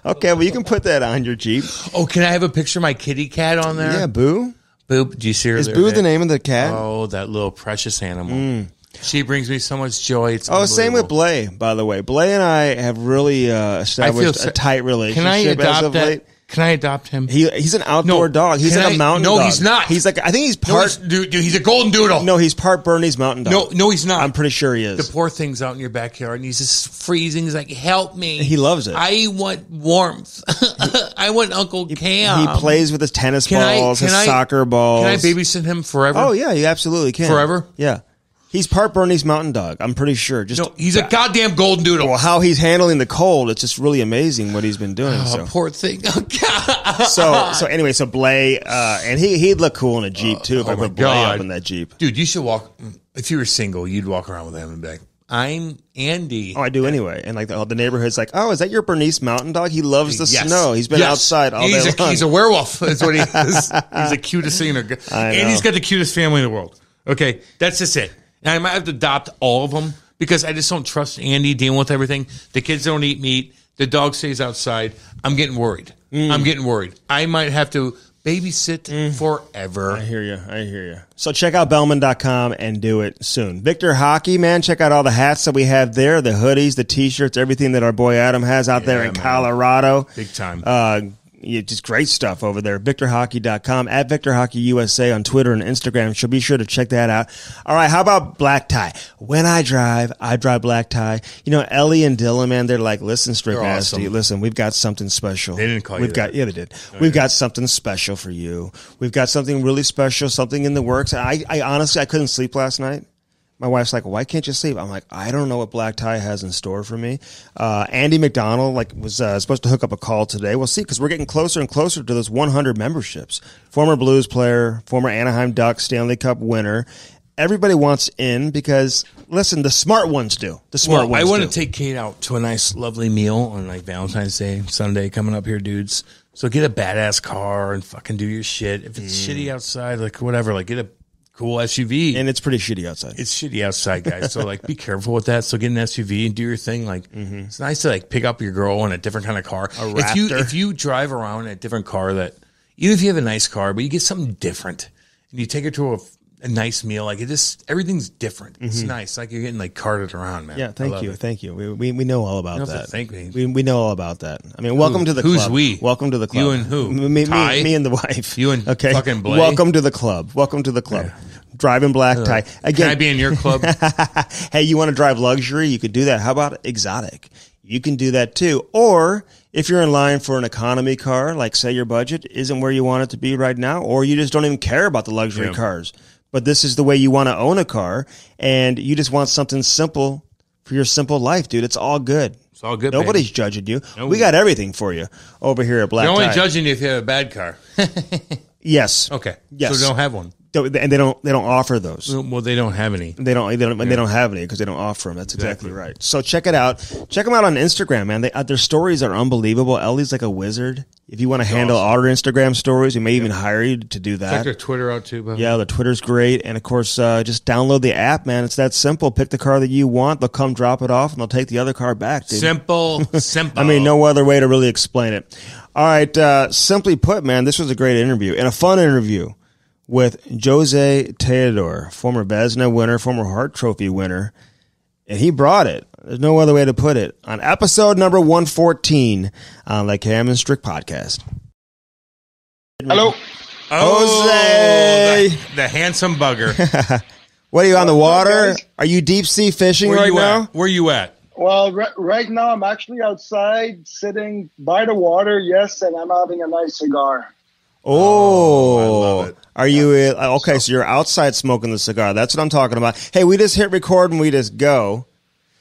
Okay, well, you can put that on your Jeep. Oh, can I have a picture of my kitty cat on there? Yeah, Boo. Boo, do you see her? Is Boo the name of the cat? Oh, that little precious animal. She brings me so much joy. It's same with Blay, by the way. Blay and I have really established a tight relationship. Can I adopt as of late. Can I adopt him? He's an outdoor dog. He's like a mountain dog. No, he's not. He's like, I think he's part. Dude, he's a golden doodle. No, he's part Bernese mountain dog. No, he's not. I'm pretty sure he is. The poor thing's out in your backyard, and he's just freezing. He's like, help me. He loves it. I want warmth. I want Uncle Cam. He plays with his tennis balls, his soccer balls. Can I babysit him forever? Oh, yeah, you absolutely can. Forever? Yeah. He's part Bernese Mountain Dog. I'm pretty sure. He's a goddamn golden doodle. Well, how he's handling the cold, it's just really amazing what he's been doing. Poor thing. Oh, God. So anyway, Blay, and he'd look cool in a Jeep too if I put Blay up in that Jeep. Dude, you should walk. If you were single, you'd walk around with him and be like, I'm Andy. Oh, I do anyway. And like the neighborhood's like, oh, is that your Bernese Mountain Dog? He loves the snow. He's been outside all day long. He's a werewolf. That's what he is. He's the cutest thing. And he's got the cutest family in the world. Okay, that's just it. And I might have to adopt all of them because I just don't trust Andy dealing with everything. The kids don't eat meat. The dog stays outside. I'm getting worried. I might have to babysit forever. I hear you. So check out Bellman.com and do it soon. Victor Hockey, man, check out all the hats that we have there, the hoodies, the T-shirts, everything that our boy Adam has out there in Colorado. Big time. Just great stuff over there. VictorHockey.com, at VictorHockeyUSA on Twitter and Instagram. So be sure to check that out. All right, how about black tie? When I drive black tie. You know, Ellie and Dylan, man, they're like, listen, Strick Nasty, awesome. Listen, we've got something special. They didn't call you that. Yeah, they did. We've got something special for you. We've got something really special, something in the works. I honestly, I couldn't sleep last night. My wife's like, why can't you sleep? I'm like, I don't know what black tie has in store for me. Andy McDonald was supposed to hook up a call today. We'll see, because we're getting closer and closer to those 100 memberships. Former Blues player, former Anaheim Ducks, Stanley Cup winner. Everybody wants in because, listen, the smart ones do. I want to take Kate out to a nice, lovely meal on like Valentine's Day, Sunday coming up here, dudes. So get a badass car and fucking do your shit. If it's shitty outside, like whatever, like get a cool SUV. And it's pretty shitty outside. It's shitty outside, guys. So, like, be careful with that. So, get an SUV and do your thing. Like, it's nice to, like, pick up your girl in a different kind of car. A Raptor. If you drive around in a different car that, even if you have a nice car, but you get something different, and you take her to a nice meal, like, everything's different. It's nice. Like, you're getting, like, carted around, man. Yeah, thank you. We know all about that. You don't have to thank me. We know all about that. I mean, welcome to the club. Who's we? Welcome to the club. You and who? Me and the wife. You and fucking Blake? Welcome to the club. Yeah. Driving black tie. Again, can I be in your club? Hey, you want to drive luxury? You could do that. How about exotic? You can do that too. Or if you're in line for an economy car, like say your budget isn't where you want it to be right now, or you just don't even care about the luxury cars, but this is the way you want to own a car, and you just want something simple for your simple life, dude. It's all good. It's all good. Nobody's judging you. Nope. We got everything for you over here at Black Tie. They're only judging you if you have a bad car. Yes. Okay. Yes. So don't have one. And they don't offer those. Well, they don't have any. They don't have any because they don't offer them. That's exactly right. So check it out. Check them out on Instagram, man. Their stories are unbelievable. Ellie's like a wizard. If you want to handle all our Instagram stories, we may even hire you to do that. Check their Twitter out too. Buddy. Yeah, the Twitter's great. And of course, just download the app, man. It's that simple. Pick the car that you want. They'll come drop it off and they'll take the other car back, dude. Simple. I mean, no other way to really explain it. All right. Simply put, man, this was a great interview and a fun interview with Jose Théodore, former Vezina winner, former Hart Trophy winner. And he brought it. There's no other way to put it. On episode number 114 on the Cam and Strick Podcast. Hello. Jose! The handsome bugger. What are you, on the water? Are you deep sea fishing right now? Where you at? Well, right now I'm actually outside sitting by the water, yes, and I'm having a nice cigar. Oh, I love it. Are you okay? So you're outside smoking the cigar. That's what I'm talking about. Hey, we just hit record and we just go.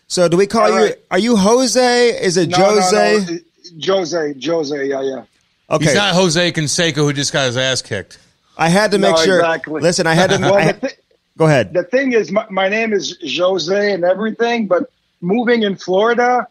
So do we call you? Right. Are you Jose? Is it Jose? No. Jose. Yeah. Okay. He's not Jose Canseco who just got his ass kicked. I had to make sure. Exactly. Listen, I had to. Go ahead. The thing is, my name is Jose and everything, but moving in Florida,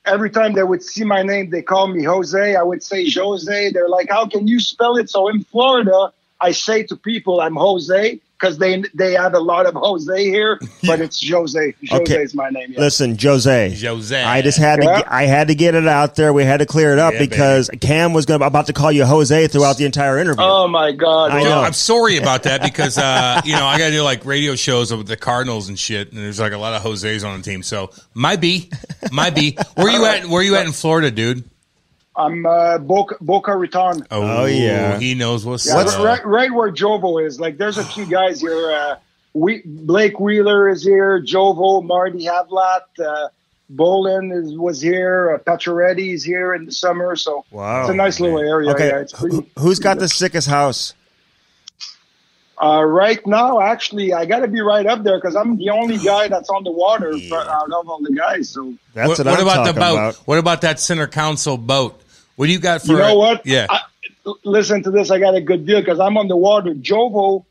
every time they would see my name, they call me Jose. I would say Jose. They're like, how can you spell it? So in Florida, I say to people, I'm Jose, because they have a lot of Jose here, but it's Jose. Jose is my name. Yeah. Listen, Jose. I just had to. I had to get it out there. We had to clear it up because Cam was about to call you Jose throughout the entire interview. Oh my God! I know. I'm sorry about that because I got to do like radio shows with the Cardinals and shit, and there's like a lot of Jose's on the team. So might be. Where you at? Where you at in Florida, dude? I'm Boca Raton. Oh yeah, he knows what's right where Jovo is. Like, there's a few guys here. Blake Wheeler is here. Jovo, Marty Havlat, Bolin was here. Pacioretty is here in the summer. So it's a nice little area. Okay, yeah, it's pretty. Who's got the sickest house? Right now, actually, I got to be right up there because I'm the only guy that's on the water out of all the guys. So that's what I'm about talking the boat? about. What about that center council boat? What do you got for? You know what? Yeah. Listen to this. I got a good deal because I'm on the water. Jovo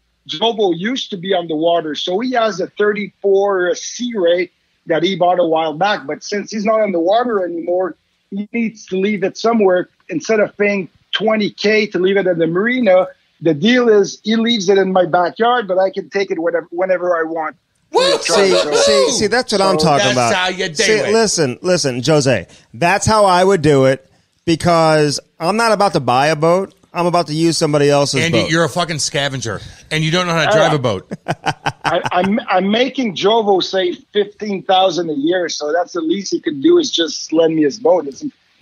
used to be on the water, so he has a 34 Sea Ray that he bought a while back. But since he's not on the water anymore, he needs to leave it somewhere. Instead of paying $20K to leave it at the marina, the deal is he leaves it in my backyard, but I can take it whenever I want. See, that's what I'm talking about. That's how you do it. Listen, Jose. That's how I would do it because I'm not about to buy a boat. I'm about to use somebody else's Andy, boat. you're a fucking scavenger, and you don't know how to drive a boat. I'm making Jovo save $15,000 a year, so that's the least he could do is just lend me his boat.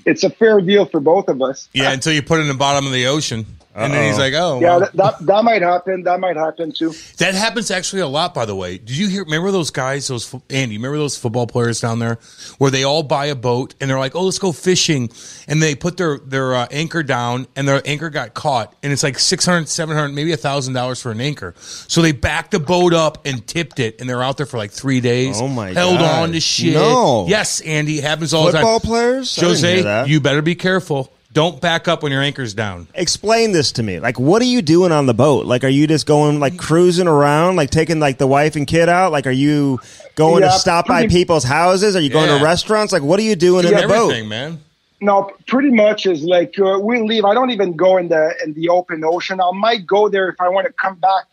It's a fair deal for both of us. Yeah, until you put it in the bottom of the ocean. And then he's like, oh. Yeah, well. that might happen. That might happen, too. That happens actually a lot, by the way. Did you remember those guys, Andy, remember those football players down there where they all buy a boat and they're like, oh, let's go fishing. And they put their anchor down and their anchor got caught. And it's like $600, $700, maybe $1,000 for an anchor. So they backed the boat up and tipped it. And they're out there for like 3 days. Oh, my God. Held on to shit. No. Yes, Andy, it happens all the time. Football players? Jose, you better be careful. Don't back up when your anchor's down. Explain this to me. Like, what are you doing on the boat? Like, are you just going, like, cruising around, like, taking, like, the wife and kid out? Like, are you going to stop by people's houses? Are you going to restaurants? Like, what are you doing in the boat? Man. No, pretty much is like we leave. I don't even go in the open ocean. I might go there if I want to come back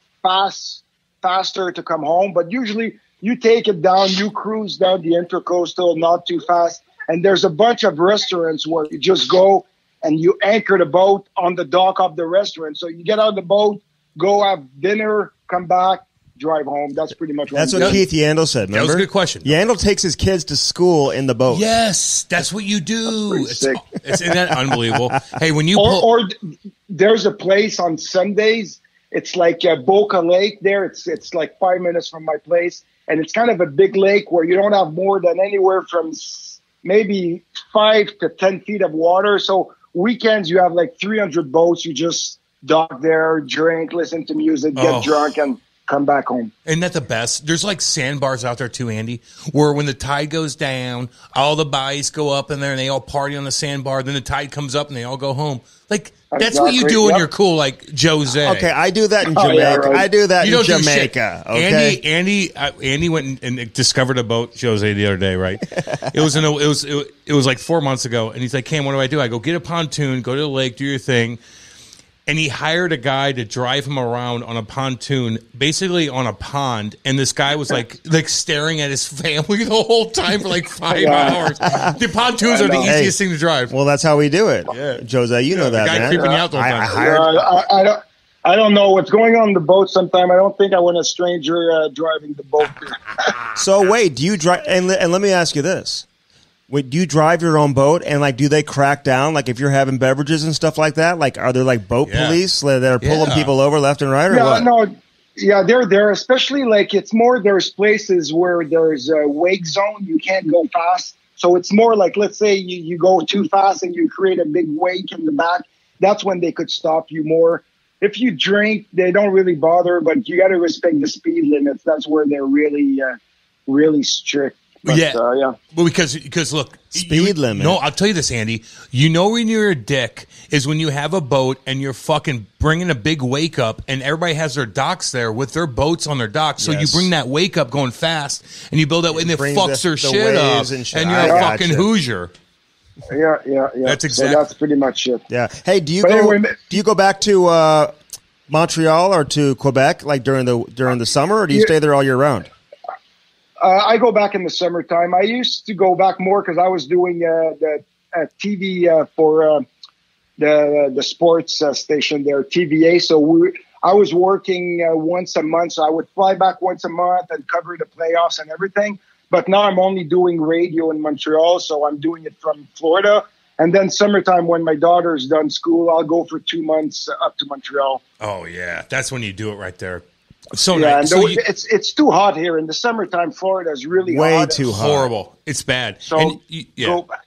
faster to come home. But usually you take it down, you cruise down the Intercoastal, not too fast. And there's a bunch of restaurants where you just go and you anchor the boat on the dock of the restaurant. So you get out of the boat, go have dinner, come back, drive home. That's pretty much what Keith Yandel said, remember? That was a good question. Yandel takes his kids to school in the boat. Yes, that's what you do. Isn't that unbelievable? Hey, when you or there's a place on Sundays, it's like Boca Lake there. It's like 5 minutes from my place. And it's kind of a big lake where you don't have more than anywhere from maybe 5 to 10 feet of water. So weekends, you have like 300 boats. You just dock there, drink, listen to music, get drunk, and come back home. Isn't that the best? There's like sandbars out there too, Andy, where when the tide goes down, all the buys go up in there and they all party on the sandbar. Then the tide comes up and they all go home. Like, that's what you do when you're cool, like Jose. Okay, I do that in Jamaica. Yeah, right. I do that in Jamaica. Okay? Andy went and discovered a boat, Jose, the other day, right? It was like 4 months ago, and he's like, Cam, what do? I go, get a pontoon, go to the lake, do your thing. And he hired a guy to drive him around on a pontoon, basically on a pond. And this guy was like staring at his family the whole time for like 5 hours. The pontoons are the easiest thing to drive. Well, that's how we do it. Yeah. Jose, you know that, the guy man. creeping out the whole time. I don't know what's going on the boat sometime. I don't think I want a stranger driving the boat. So wait, do you drive? And let me ask you this. Wait, do you drive your own boat, and like, do they crack down? Like, if you're having beverages and stuff like that, like, are there like boat police that are pulling people over left and right, or what? No, they're there. Especially like it's more. There's places where there's a wake zone. You can't go fast, so it's more like, let's say you go too fast and you create a big wake in the back. That's when they could stop you more. If you drink, they don't really bother, but you got to respect the speed limits. That's where they're really, really strict. But, Well, because look, speed limit. No, I'll tell you this, Andy. You know when you're a dick is when you have a boat and you're fucking bringing a big wake up, and everybody has their docks there with their boats on their docks. So you bring that wake up going fast, and you build that way, and it fucks their shit up, and you're a fucking Hoosier. Yeah. That's exactly. So that's pretty much it. Yeah. Hey, do you go back to Montreal or to Quebec like during the summer, or do you stay there all year round? I go back in the summertime. I used to go back more because I was doing the TV for the sports station there, TVA. So I was working once a month. So I would fly back once a month and cover the playoffs and everything. But now I'm only doing radio in Montreal. So I'm doing it from Florida. And then summertime, when my daughter's done school, I'll go for 2 months up to Montreal. Oh, yeah. That's when you do it right there. So nice. It's too hot here in the summertime. Florida is really way hot. too hot. Horrible. It's bad. So go back.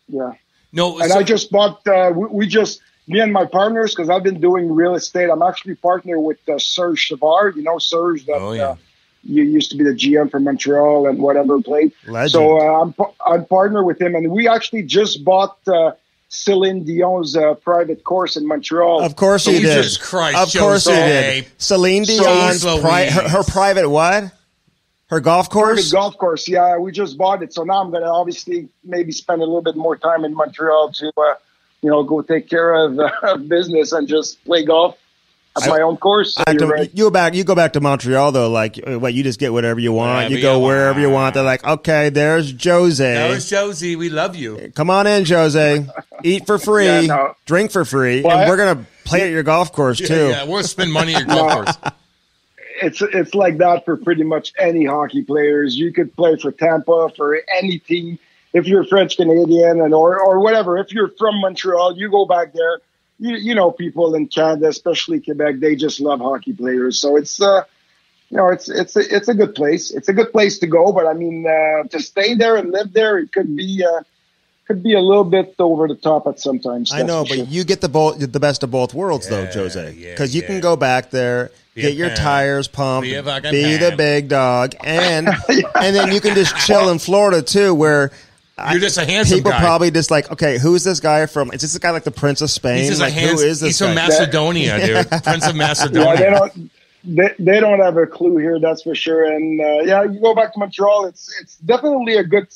Yeah. No. And I just bought. We just me and my partners, because I've been doing real estate. I'm actually partnered with Serge Savard. You know Serge, that you used to be the GM for Montreal and whatever played. Legend. So I'm partnered with him, and we actually just bought Celine Dion's private course in Montreal. Of course you did. Jesus Christ, of course you did. Celine Dion's her private what? Her golf course? Private golf course, yeah. We just bought it. So now I'm going to obviously maybe spend a little bit more time in Montreal to, go take care of business and just play golf at my own course. So you go back to Montreal, though, like, what, you just get whatever you want. You go wherever you want. They're like, okay, there's Jose. There's Josie. We love you. Come on in, Jose. Eat for free. Drink for free. And we're going to play at your golf course, too. Yeah, we'll spend money at your golf course. It's like that for pretty much any hockey players. You could play for Tampa, for any team. If you're French Canadian or whatever, if you're from Montreal, you go back there. You know, people in Canada, especially Quebec, they just love hockey players. So it's it's a good place. It's a good place to go. But I mean, to stay there and live there, it could be a little bit over the top at sometimes. I know, but you get the best of both worlds, though, Jose, because you can go back there. Get your tires pumped, be the big dog, and and then you can just chill in Florida too, where you're just a handsome people guy. Probably just like, okay, who's this guy from? Is this guy like the Prince of Spain? He's like, who is this? He's from guy? Macedonia, dude. Prince of Macedonia. Yeah, they don't have a clue here, that's for sure. And you go back to Montreal, it's definitely a good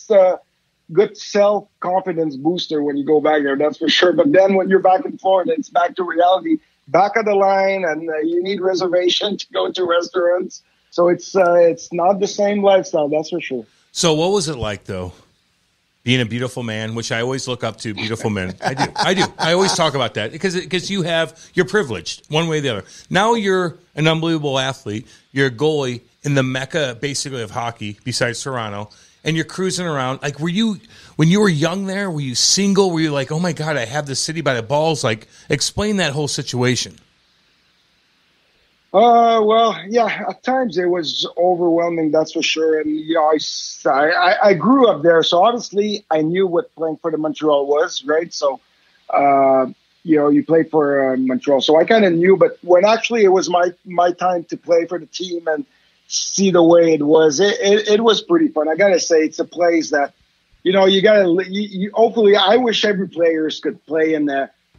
self-confidence booster when you go back there, that's for sure. But then when you're back in Florida, it's back to reality. Back of the line, and you need reservation to go to restaurants. So it's not the same lifestyle, that's for sure. So what was it like, though, being a beautiful man, which I always look up to, beautiful men? I do. I always talk about that because you're privileged one way or the other. Now you're an unbelievable athlete. You're a goalie in the mecca, basically, of hockey, besides Toronto. And you're cruising around. Like, when you were young there, were you single? Were you like, oh, my God, I have the city by the balls? Like, explain that whole situation. Well, yeah, at times it was overwhelming, that's for sure. And, I grew up there, so obviously I knew what playing for the Montreal was, right? So, you played for Montreal. So I kind of knew, but when actually it was my time to play for the team and see the way it was pretty fun. I gotta say, it's a place that hopefully I wish every players could play in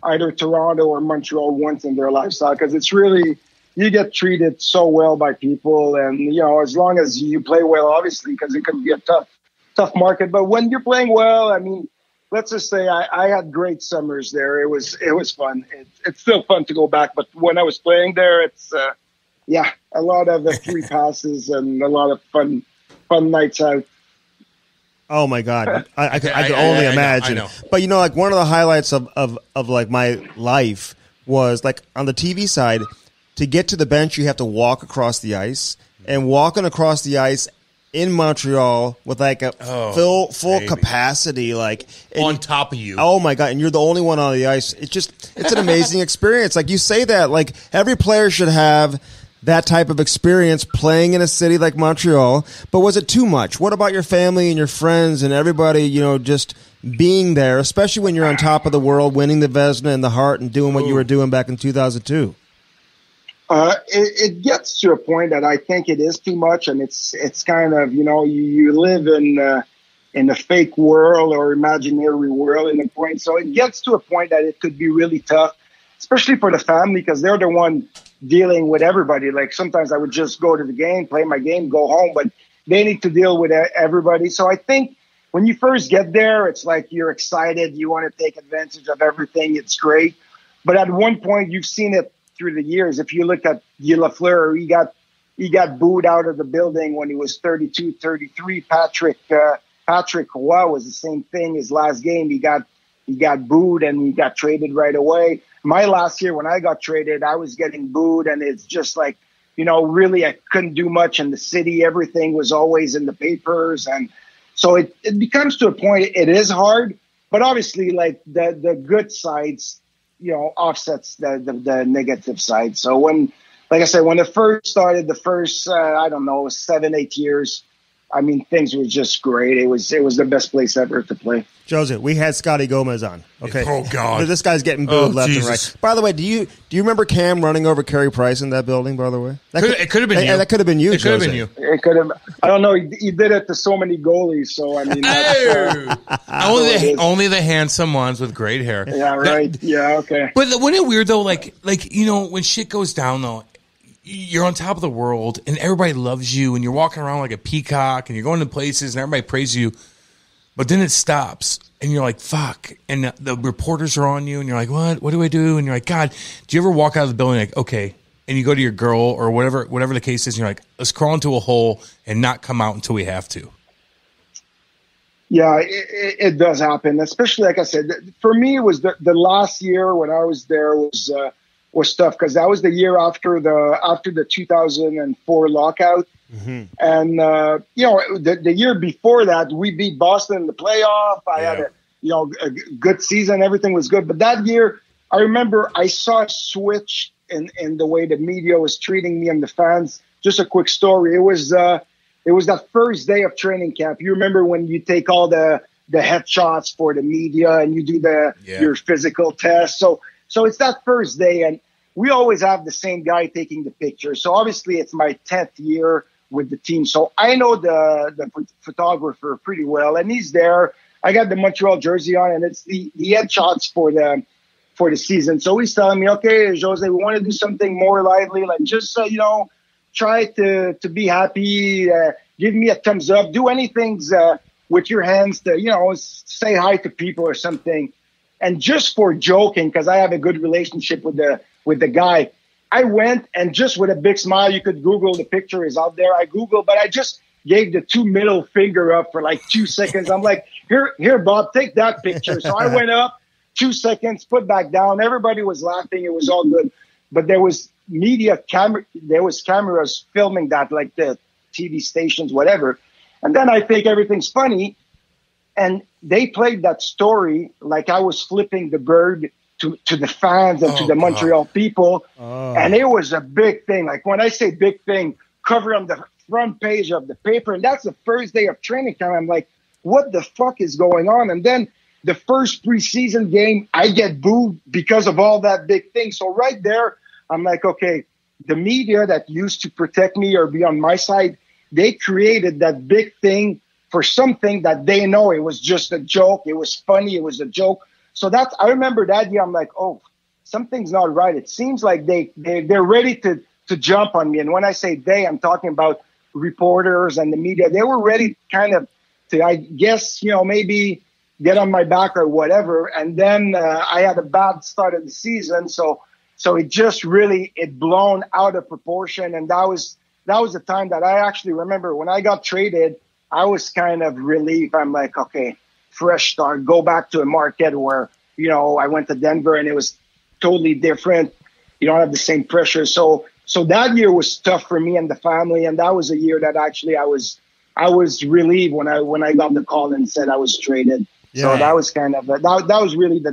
either Toronto or Montreal once in their lifestyle, because it's really, you get treated so well by people, and as long as you play well, obviously, because it can be a tough market, but when you're playing well, I mean, let's just say I had great summers there. It was fun. It's still fun to go back, but when I was playing there, it's a lot of free passes and a lot of fun nights out. Oh my God, I could only imagine. I know. But like one of the highlights of like my life was like on the TV side. To get to the bench, you have to walk across the ice, and walking across the ice in Montreal with like a full capacity, like on top of you. Oh my God! And you're the only one on the ice. It's an amazing experience. Like you say that, like every player should have that type of experience playing in a city like Montreal. But was it too much? What about your family and your friends and everybody? Just being there, especially when you're on top of the world, winning the Vezina and the Hart, and doing what you were doing back in 2002. It gets to a point that I think it is too much, and it's kind of, you live in a fake world or imaginary world in a point. So it gets to a point that it could be really tough, especially for the family, because they're the one dealing with everybody. Like sometimes I would just go to the game, play my game, go home, but they need to deal with everybody. So I think when you first get there, it's like you're excited, you want to take advantage of everything. It's great. But at one point, you've seen it through the years. If you look at Guy Lafleur, he got booed out of the building when he was 32, 33. Patrick Roy was the same thing. His last game, he got booed and he got traded right away. My last year when I got traded, I was getting booed, and it's just like, really I couldn't do much in the city. Everything was always in the papers. And so it becomes to a point, it is hard, but obviously like the good sides, offsets the negative side. So like I said, when it first started, the first, 7-8 years, I mean, things were just great. It was the best place ever to play. Jose, we had Scotty Gomez on. Okay. Oh God, this guy's getting booed left and right. By the way, do you remember Cam running over Carey Price in that building? By the way, it could have been you. That could have been you. It could have been you. It could have. I don't know. He did it to so many goalies. So I mean, only the handsome ones with great hair. Yeah. Right. Okay. But wasn't it weird though? Like when shit goes down though. You're on top of the world, and everybody loves you, and you're walking around like a peacock, and you're going to places, and everybody praises you. But then it stops, and you're like, fuck. And the reporters are on you, and you're like, what? What do I do? And you're like, God, do you ever walk out of the building like, okay, and you go to your girl or whatever the case is, and you're like, let's crawl into a hole and not come out until we have to? Yeah, it does happen, especially, like I said, for me, it was the last year when I was there was tough because that was the year after the 2004 lockout. Mm-hmm. And, the year before that, we beat Boston in the playoff. I had a good season. Everything was good. But that year, I remember I saw a switch in the way the media was treating me and the fans. Just a quick story. It was that first day of training camp. You remember when you take all the headshots for the media and you do your physical test. So it's that first day, and we always have the same guy taking the picture. So obviously it's my 10th year with the team. So I know the photographer pretty well, and he's there. I got the Montreal jersey on, and it's the headshots for the season. So he's telling me, okay, Jose, we want to do something more lively, like just, try to be happy, give me a thumbs up, do anything with your hands to, say hi to people or something. And just for joking, because I have a good relationship with the guy, I went and just with a big smile, you could Google, the picture is out there. I Googled, but I just gave the 2 middle finger up for like 2 seconds. I'm like, here, Bob, take that picture. So I went up 2 seconds, put back down. Everybody was laughing. It was all good. But there was cameras filming that, like the TV stations, whatever. And then I think everything's funny. And they played that story like I was flipping the bird to the fans and to the Montreal people. And it was a big thing. Like when I say big thing, cover on the front page of the paper. And that's the first day of training camp. I'm like, what the fuck is going on? And then the first preseason game, I get booed because of all that big thing. So right there, I'm like, okay, the media that used to protect me or be on my side, they created that big thing for something that they know it was just a joke. It was funny. It was a joke. So I remember that year. I'm like, oh, something's not right. It seems like they're ready to jump on me. And when I say they, I'm talking about reporters and the media. They were ready kind of to, I guess, maybe get on my back or whatever. And then I had a bad start of the season. So it just really, it blown out of proportion. And that was the time that I actually remember when I got traded, I was kind of relieved. I'm like, okay, fresh start, go back to a market where, I went to Denver and it was totally different. You don't have the same pressure. So that year was tough for me and the family. And that was a year that actually I was relieved when I got the call and said I was traded. Yeah. So that was kind of, that was really the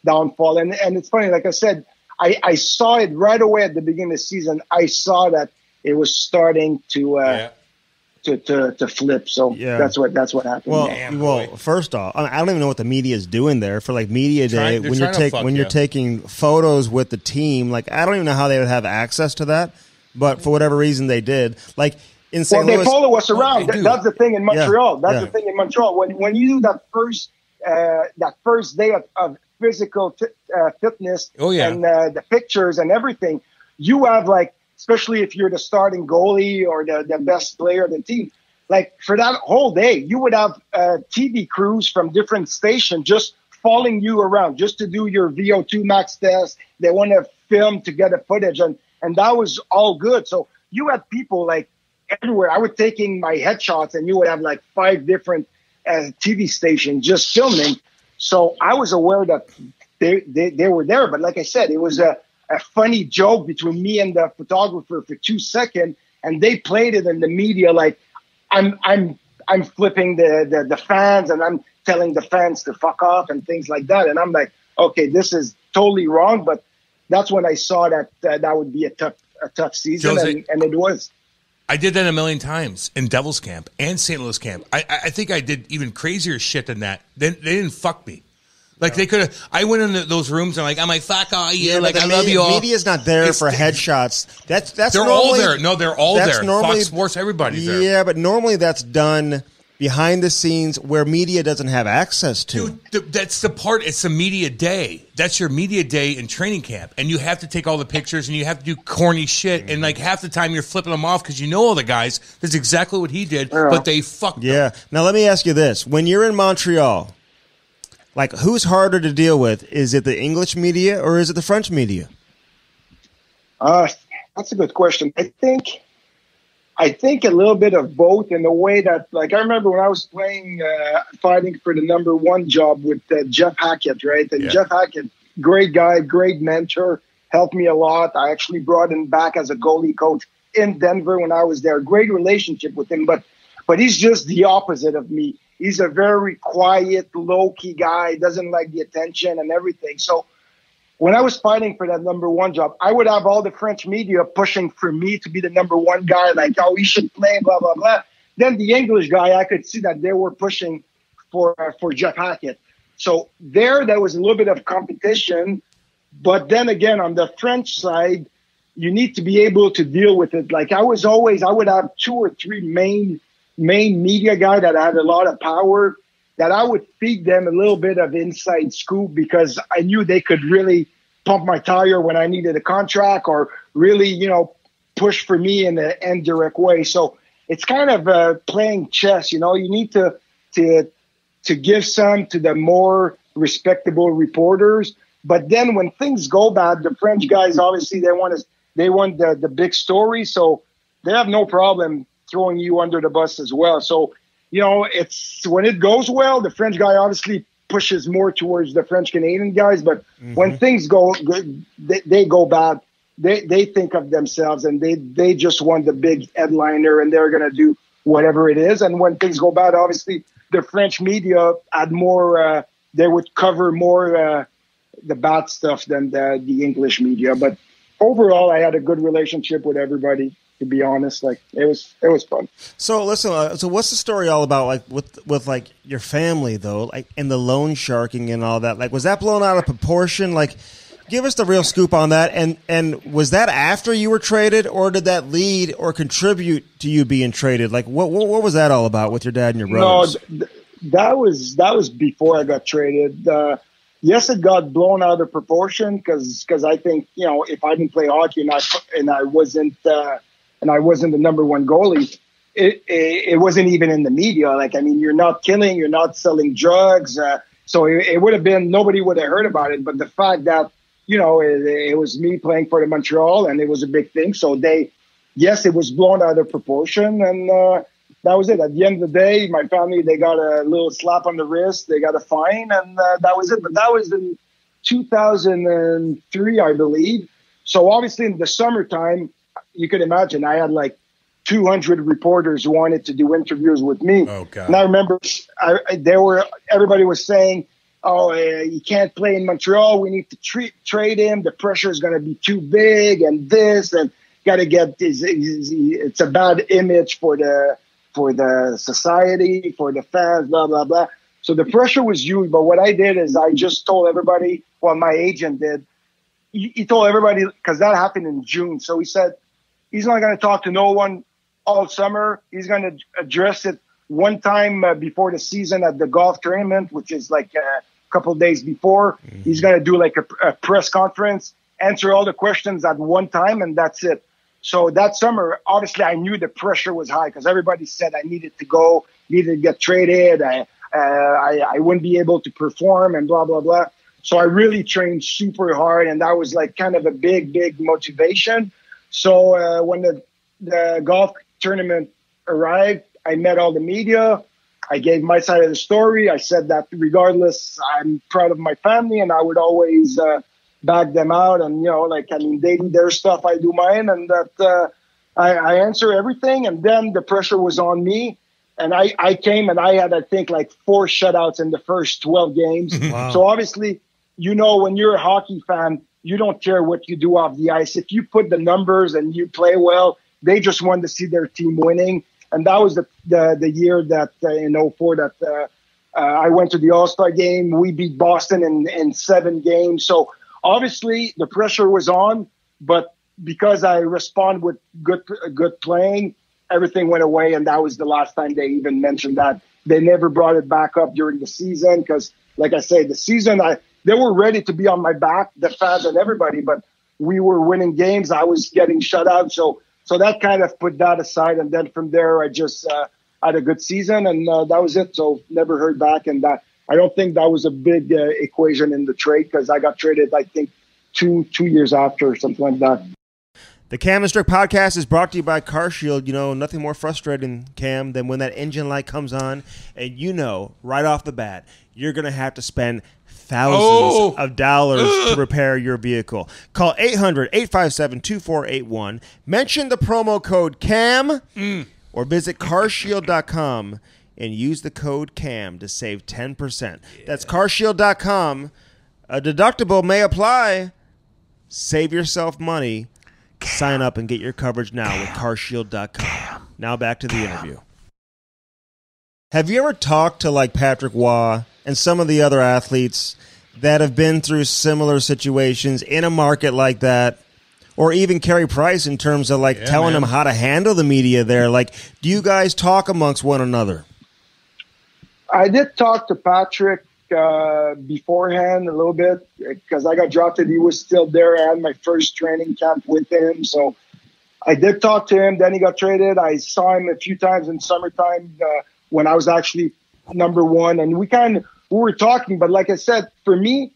downfall. And it's funny, like I said, I saw it right away at the beginning of the season. I saw that it was starting to flip. So that's what happened. Well, first off, I don't even know what the media is doing there for like media day when you're taking photos with the team. Like I don't even know how they would have access to that, but for whatever reason they did. Like in St. Louis, they follow us around. That's the thing in Montreal. The thing in Montreal. When you do that first day of physical fitness and the pictures and everything, you have like, especially if you're the starting goalie or the best player of the team, like for that whole day, you would have TV crews from different stations just following you around just to do your VO2 max test. They want to film to get a footage, and that was all good. So you had people like everywhere. I was taking my headshots, and you would have like 5 different TV stations just filming. So I was aware that they were there. But like I said, it was a funny joke between me and the photographer for 2 seconds, and they played it in the media like I'm flipping the fans, and I'm telling the fans to fuck off and things like that. And I'm like, okay, this is totally wrong. But that's when I saw that would be a tough season, Jose, and it was. I did that a million times in Devil's Camp and St. Louis Camp. I think I did even crazier shit than that. They didn't fuck me. Like they could have. I went into those rooms and I'm like fuck all you. Like I love you all. Media's not there for headshots. That's they're normally, all there. No, they're all there. Normally, Fox Sports, everybody's there. Yeah, but normally that's done behind the scenes where media doesn't have access to. Dude, that's the part. It's a media day. That's your media day in training camp, and you have to take all the pictures and you have to do corny shit. And like half the time you're flipping them off because you know all the guys. That's exactly what he did, but they fucked. Yeah. them. Now let me ask you this: when you're in Montreal, like who's harder to deal with? Is it the English media or is it the French media? That's a good question. I think a little bit of both in the way that, like, I remember when I was playing, fighting for the number one job with Jeff Hackett, right? And Jeff Hackett, great guy, great mentor, helped me a lot. I actually brought him back as a goalie coach in Denver when I was there. Great relationship with him, but he's just the opposite of me. He's a very quiet, low-key guy, doesn't like the attention and everything. So when I was fighting for that number one job, I would have all the French media pushing for me to be the number one guy, like, oh, he should play, blah, blah, blah. Then the English guy, I could see that they were pushing for Jeff Hackett. So there was a little bit of competition. But then again, on the French side, you need to be able to deal with it. Like I would have 2 or 3 main media guy that had a lot of power, that I would feed them a little bit of inside scoop because I knew they could really pump my tire when I needed a contract or really, push for me in an indirect way. So it's kind of playing chess. You need to give some to the more respectable reporters. But then when things go bad, the French guys, obviously they want the big story. So they have no problem throwing you under the bus as well. So, it's when it goes well, the French guy obviously pushes more towards the French Canadian guys. But when things go good, they go bad. They think of themselves and they just want the big headliner and they're going to do whatever it is. And when things go bad, obviously the French media had more, they would cover more the bad stuff than the English media. But overall, I had a good relationship with everybody. To be honest, like it was fun. So listen, so what's the story all about? Like with like your family though, like and the loan sharking and all that. Like was that blown out of proportion? Like, give us the real scoop on that. And was that after you were traded, or did that lead or contribute to you being traded? Like what was that all about with your dad and your brothers? No, that was before I got traded. Yes, it got blown out of proportion because I think if I didn't play hockey and I wasn't the number one goalie, it wasn't even in the media. Like, I mean, you're not killing, you're not selling drugs. So it would have been, nobody would have heard about it. But the fact that, it was me playing for the Montreal and it was a big thing. So yes, it was blown out of proportion. And that was it. At the end of the day, my family, they got a little slap on the wrist. They got a fine and that was it. But that was in 2003, I believe. So obviously in the summertime, you could imagine I had like 200 reporters who wanted to do interviews with me. Oh, God. And I remember everybody was saying, oh, he can't play in Montreal. We need to trade him. The pressure is going to be too big and this, and got to get it's a bad image for the society, for the fans, blah, blah, blah. So the pressure was huge. But what I did is I just told everybody, well, my agent did. He told everybody, because that happened in June. So he said, he's not going to talk to no one all summer. He's going to address it one time before the season at the golf tournament, which is like a couple of days before. Mm-hmm. He's going to do like a press conference, answer all the questions at one time, and that's it. So that summer, obviously, I knew the pressure was high because everybody said I needed to go, needed to get traded. I wouldn't be able to perform and blah, blah, blah. So I really trained super hard, and that was like kind of a big motivation. So when the golf tournament arrived, I met all the media. I gave my side of the story. I said that regardless, I'm proud of my family, and I would always back them out. And, they do their stuff, I do mine, and that I answer everything. And then the pressure was on me. And I came and I had, I think, like 4 shutouts in the first 12 games. Wow. So obviously, when you're a hockey fan, you don't care what you do off the ice. If you put the numbers and you play well, they just wanted to see their team winning. And that was the year that in 2004 that I went to the All-Star game. We beat Boston in 7 games. So obviously the pressure was on, but because I responded with good playing, everything went away. And that was the last time they even mentioned that. They never brought it back up during the season because, like I say, the season, they were ready to be on my back, the fans and everybody, but we were winning games. I was getting shut out. So that kind of put that aside. And then from there, I just had a good season, and that was it. So never heard back. And I don't think that was a big equation in the trade because I got traded, I think, two years after or something like that. The Cam and Strick Podcast is brought to you by CarShield. You know, nothing more frustrating, Cam, than when that engine light comes on and you know right off the bat you're going to have to spend thousands of dollars to repair your vehicle. Call 800-857-2481. Mention the promo code CAM or visit carshield.com and use the code CAM to save 10%. Yeah. That's carshield.com. A deductible may apply. Save yourself money. Sign up and get your coverage now with carshield.com. Now back to the interview. Have you ever talked to like Patrick Waugh and some of the other athletes that have been through similar situations in a market like that? Or even Carey Price in terms of like telling them how to handle the media there. Like, do you guys talk amongst one another? I did talk to Patrick beforehand a little bit because I got drafted. He was still there. I had my first training camp with him. So I did talk to him. Then he got traded. I saw him a few times in summertime when I was actually number 1. And we were talking. But like I said, for me,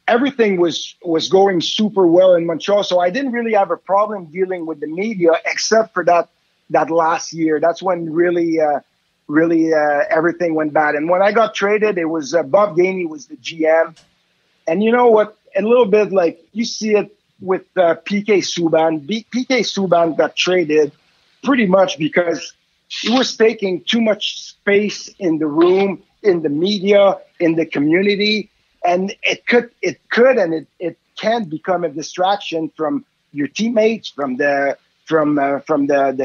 everything was going super well in Montreal. So I didn't really have a problem dealing with the media except for that last year. That's when really everything went bad. And when I got traded, it was Bob Gainey was the GM. And you know what? A little bit like you see it with PK Subban. PK Subban got traded pretty much because he was taking too much space in the room, in the media, in the community. And it could and it can become a distraction from your teammates, from the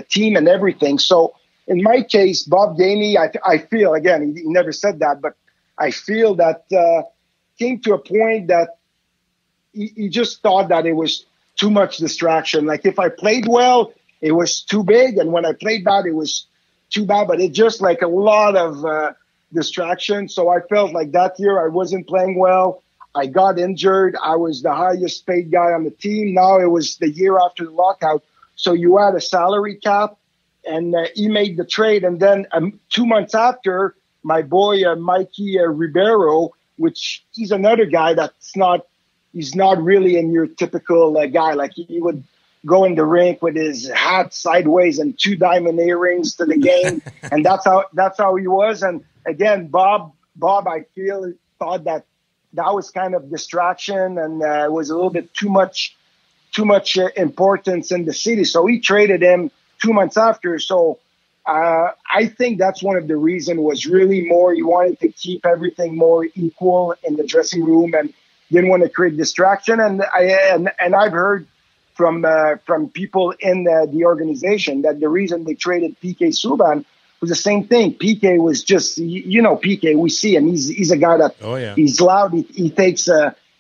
team and everything. So in my case, Bob Gainey, I feel, again, he never said that, but I feel that came to a point that he just thought that it was too much distraction. Like if I played well, it was too big. And when I played bad, it was too bad. But it just like a lot of distraction. So I felt like that year I wasn't playing well. I got injured. I was the highest paid guy on the team. Now it was the year after the lockout. So you had a salary cap. And he made the trade. And then 2 months after, my boy, Mikey Ribeiro, which he's another guy he's not really in your typical guy. Like he would go in the rink with his hat sideways and 2 diamond earrings to the game. And that's how he was. And again, Bob, I feel, thought that was kind of distraction and it was a little bit too much importance in the city. So he traded him 2 months after. So I think that's one of the reasons was really more, he wanted to keep everything more equal in the dressing room and didn't want to create distraction. And I've heard from people in the organization that the reason they traded PK Subban was the same thing. PK was just, PK, we see him. He's a guy that he's loud. He takes,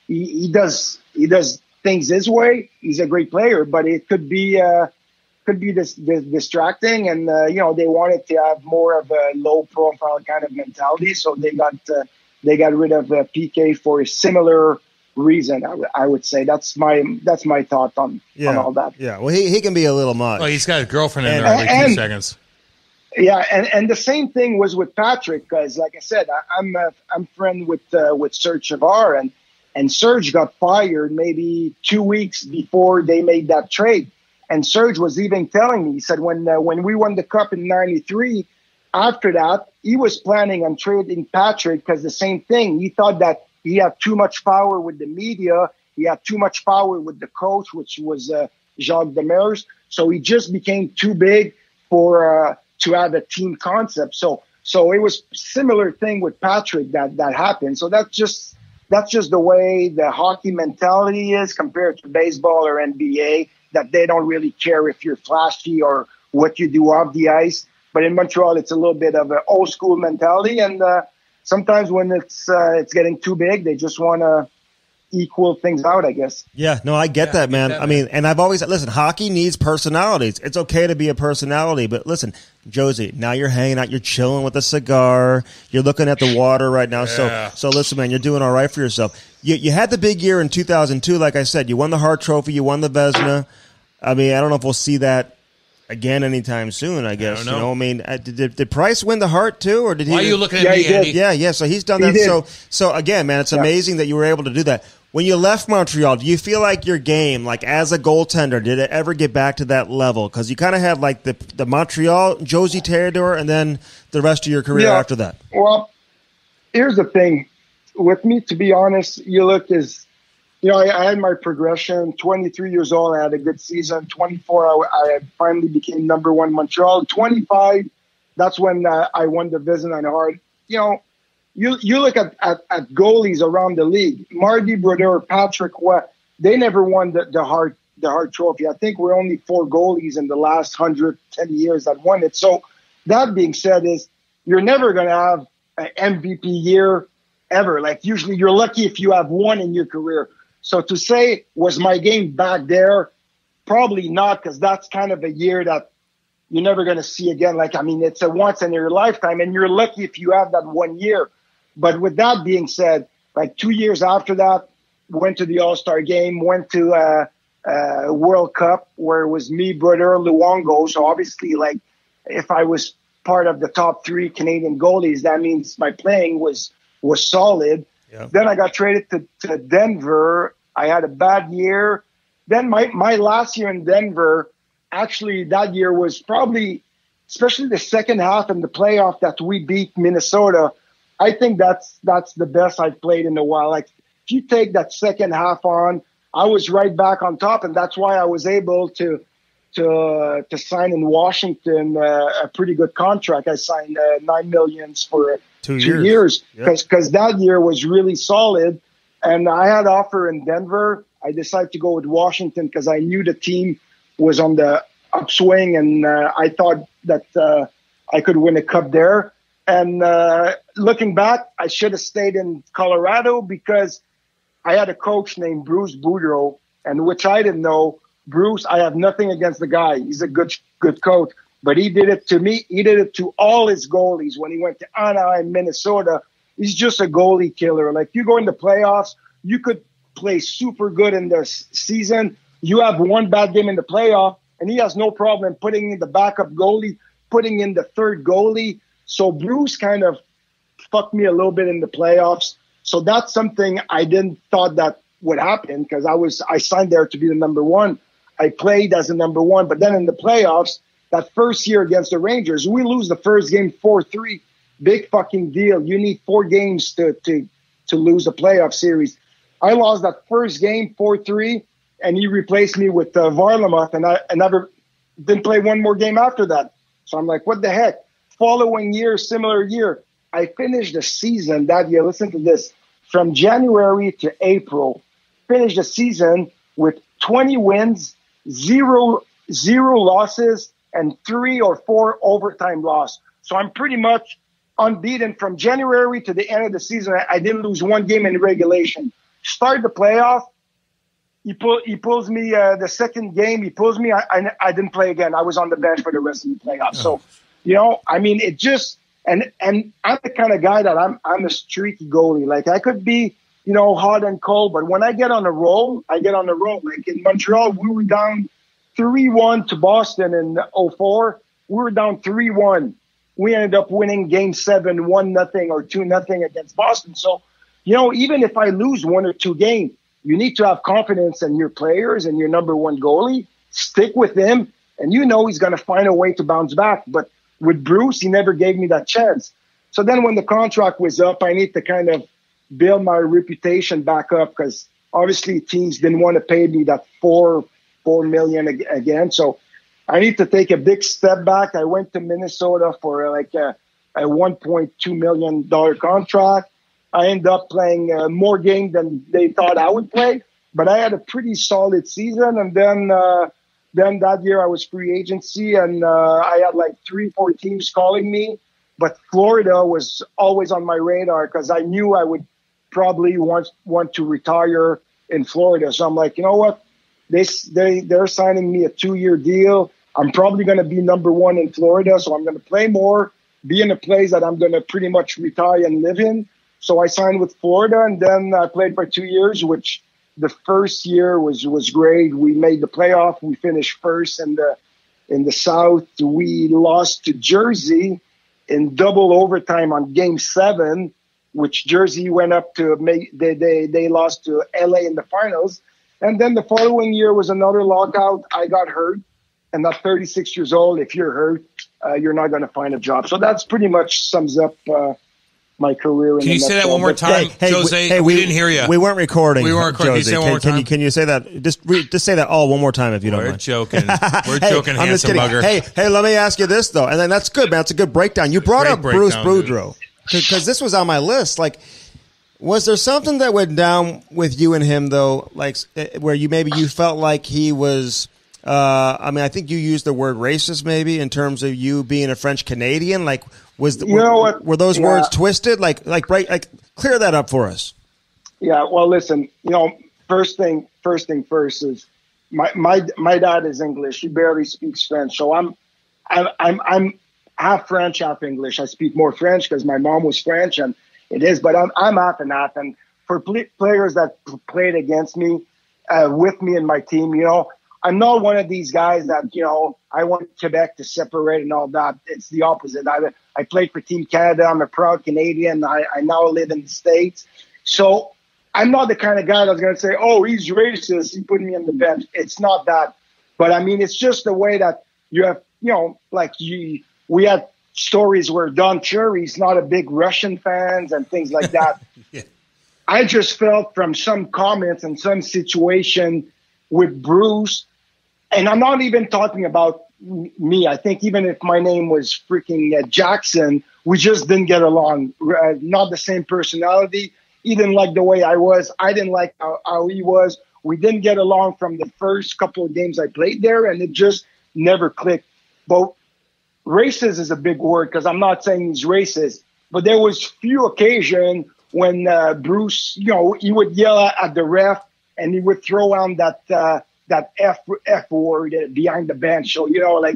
he does things his way. He's a great player, but it could be this distracting, and they wanted to have more of a low profile kind of mentality, so they got rid of PK for a similar reason. I would say that's my thought on all that. Yeah, well, he can be a little much. Well, he's got a girlfriend in there every 2 seconds. Yeah, and the same thing was with Patrick, because like I said, I'm friend with Serge Savard, and Serge got fired maybe 2 weeks before they made that trade. And Serge was even telling me, he said, when we won the Cup in '93, after that, he was planning on trading Patrick because the same thing. He thought that he had too much power with the media. He had too much power with the coach, which was Jacques Demers. So he just became too big for to have a team concept. So it was similar thing with Patrick that happened. So that's just the way the hockey mentality is compared to baseball or NBA. that they don't really care if you're flashy or what you do off the ice. But in Montreal, it's a little bit of an old school mentality. And sometimes when it's getting too big, they just want to equal things out, I guess. Yeah, no, I get that, man. I mean, and I've always, listen, hockey needs personalities. It's okay to be a personality, but listen, Josie, now you're hanging out, you're chilling with a cigar, you're looking at the water right now. Yeah. So listen, man, you're doing all right for yourself. You had the big year in 2002, like I said. You won the Hart Trophy, you won the Vezina. I mean, I don't know if we'll see that again anytime soon, I guess. I don't know. I mean, did Price win the Hart too, or did he? Why are you looking at me, Andy? Yeah. So he's done He that. did. So again, man, it's amazing that you were able to do that. When you left Montreal, do you feel like your game, like as a goaltender, did it ever get back to that level? Because you kind of had like the Montreal, Jose Theodore, and then the rest of your career after that. Well, here's the thing. With me, to be honest, you look as, I had my progression. 23 years old, I had a good season. 24, I finally became number one in Montreal. 25, that's when I won the Vezina and Hart. You look at goalies around the league. Marty Brodeur, Patrick Watt, they never won the Hart Trophy. I think we're only 4 goalies in the last 110 years that won it. So that being said, you're never going to have an MVP year ever. Like usually you're lucky if you have one in your career. So to say, was my game back there? Probably not, because that's kind of a year that you're never going to see again. Like, I mean, it's a once in your lifetime, and you're lucky if you have that 1 year. But with that being said, like 2 years after that, went to the All-Star game, went to World Cup where it was me, Brodeur, Luongo. So obviously, like, if I was part of the top 3 Canadian goalies, that means my playing was solid. Yeah. Then I got traded to Denver. I had a bad year. Then my last year in Denver, actually that year was probably, especially the second half in the playoff that we beat Minnesota, I think that's the best I've played in a while. Like, if you take that second half on, I was right back on top, and that's why I was able to sign in Washington a pretty good contract. I signed $9 million for 2 years because that year was really solid. And I had offer in Denver. I decided to go with Washington because I knew the team was on the upswing, and I thought that I could win a cup there. And looking back, I should have stayed in Colorado because I had a coach named Bruce Boudreau, and which I didn't know. Bruce, I have nothing against the guy. He's a good coach, but he did it to me. He did it to all his goalies when he went to Anaheim, Minnesota. He's just a goalie killer. Like, you go in the playoffs, you could play super good in the season. You have one bad game in the playoff, and he has no problem putting in the backup goalie, putting in the third goalie. So Bruce kind of fucked me a little bit in the playoffs. So that's something I didn't thought that would happen because I signed there to be the number one. I played as a number one, but then in the playoffs, that first year against the Rangers, we lose the first game 4-3. Big fucking deal. You need 4 games to lose a playoff series. I lost that first game 4-3, and he replaced me with Varlamov, and I never didn't play one more game after that. So I'm like, what the heck? Following year, similar year, I finished the season that year. Listen to this. From January to April, finished the season with 20 wins, zero losses, and 3 or 4 overtime losses. So I'm pretty much unbeaten from January to the end of the season. I didn't lose one game in regulation. Start the playoff. He pulls me the second game. He pulls me. I didn't play again. I was on the bench for the rest of the playoff. So, I mean, it just and I'm the kind of guy that I'm a streaky goalie. Like, I could be, hot and cold, but when I get on a roll, I get on a roll. Like in Montreal, we were down 3-1 to Boston in 2004. We were down 3-1. We ended up winning Game 7, 1-0 or 2-0 against Boston. So, even if I lose 1 or 2 games, you need to have confidence in your players and your number one goalie. Stick with him, and he's going to find a way to bounce back. But with Bruce, he never gave me that chance. So then when the contract was up, I need to kind of build my reputation back up because obviously teams didn't want to pay me that $4 million again. So I need to take a big step back. I went to Minnesota for like a $1.2 million contract. I ended up playing more games than they thought I would play, but I had a pretty solid season. And then Then that year I was free agency, and I had like 3-4 teams calling me. But Florida was always on my radar because I knew I would probably want to retire in Florida. So I'm like, you know what? They're signing me a 2-year deal. I'm probably going to be number one in Florida, so I'm going to play more, be in a place that I'm going to pretty much retire and live in. So I signed with Florida, and then I played for 2 years, which the first year was great. We made the playoff. We finished first in the South. We lost to Jersey in double overtime on Game 7, which Jersey went up to make. They lost to LA in the finals. And then the following year was another lockout. I got hurt. And at 36 years old, if you're hurt, you're not going to find a job. So that's pretty much sums up my career. Can you say that one more time, Jose? We didn't hear you. We weren't recording. We weren't recording. Jose, can you say one more time? Can you say that? Just say that all one more time if you don't mind. We're joking. We're joking, I'm just handsome kidding. bugger. Hey, let me ask you this, though. And then that's good, man. It's a good breakdown. You brought up Bruce Boudreau because this was on my list. Like, was there something that went down with you and him, though, like where you felt like he was – I think you used the word racist maybe in terms of you being a French Canadian. Like, were those words twisted? Like, clear that up for us. Yeah. Well, listen. First thing first is my dad is English. He barely speaks French, so I'm half French, half English. I speak more French because my mom was French, and it is. But I'm half and half. And for players that played against me, with me and my team, I'm not one of these guys that, I want Quebec to separate and all that. It's the opposite. I played for Team Canada. I'm a proud Canadian. I now live in the States. So I'm not the kind of guy that's going to say, oh, he's racist. He put me on the bench. It's not that. But, it's just the way that you have, we had stories where Don Cherry's not a big Russian fans and things like that. Yeah. I just felt from some comments and some situation with Bruce, and I'm not even talking about me. I think even if my name was freaking Jackson, we just didn't get along. Not the same personality. He didn't like the way I was. I didn't like how he was. We didn't get along from the first couple of games I played there, and it just never clicked. But racist is a big word because I'm not saying he's racist, but there was few occasions when Bruce, he would yell at the ref, and he would throw on that F word behind the bench. So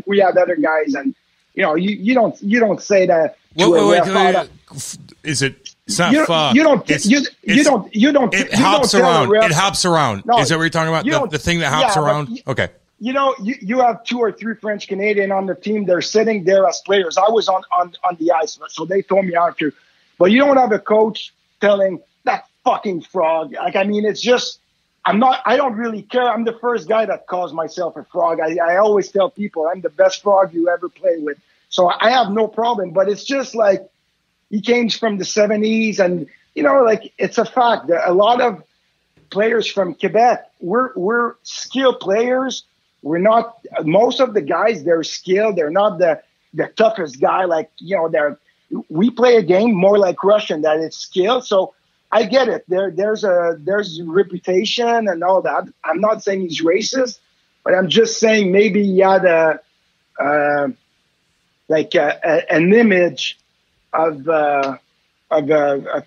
we have other guys, and you don't say that. Wait. Is it? It's not fuck. It hops around. It hops around. No, is that what you're talking about? The thing that hops around. Okay. You have 2 or 3 French Canadian on the team. They're sitting there as players. I was on the ice, so they told me after. But you don't have a coach telling that fucking frog. It's just. I don't really care. I'm the first guy that calls myself a frog. I always tell people I'm the best frog you ever play with. So I have no problem, but it's just like he came from the 70s and, it's a fact that a lot of players from Quebec, we're skilled players. We're not, most of the guys, they're skilled. They're not the toughest guy. We play a game more like Russian that it's skill. So I get it. There's a reputation and all that. I'm not saying he's racist, but I'm just saying maybe he had an image of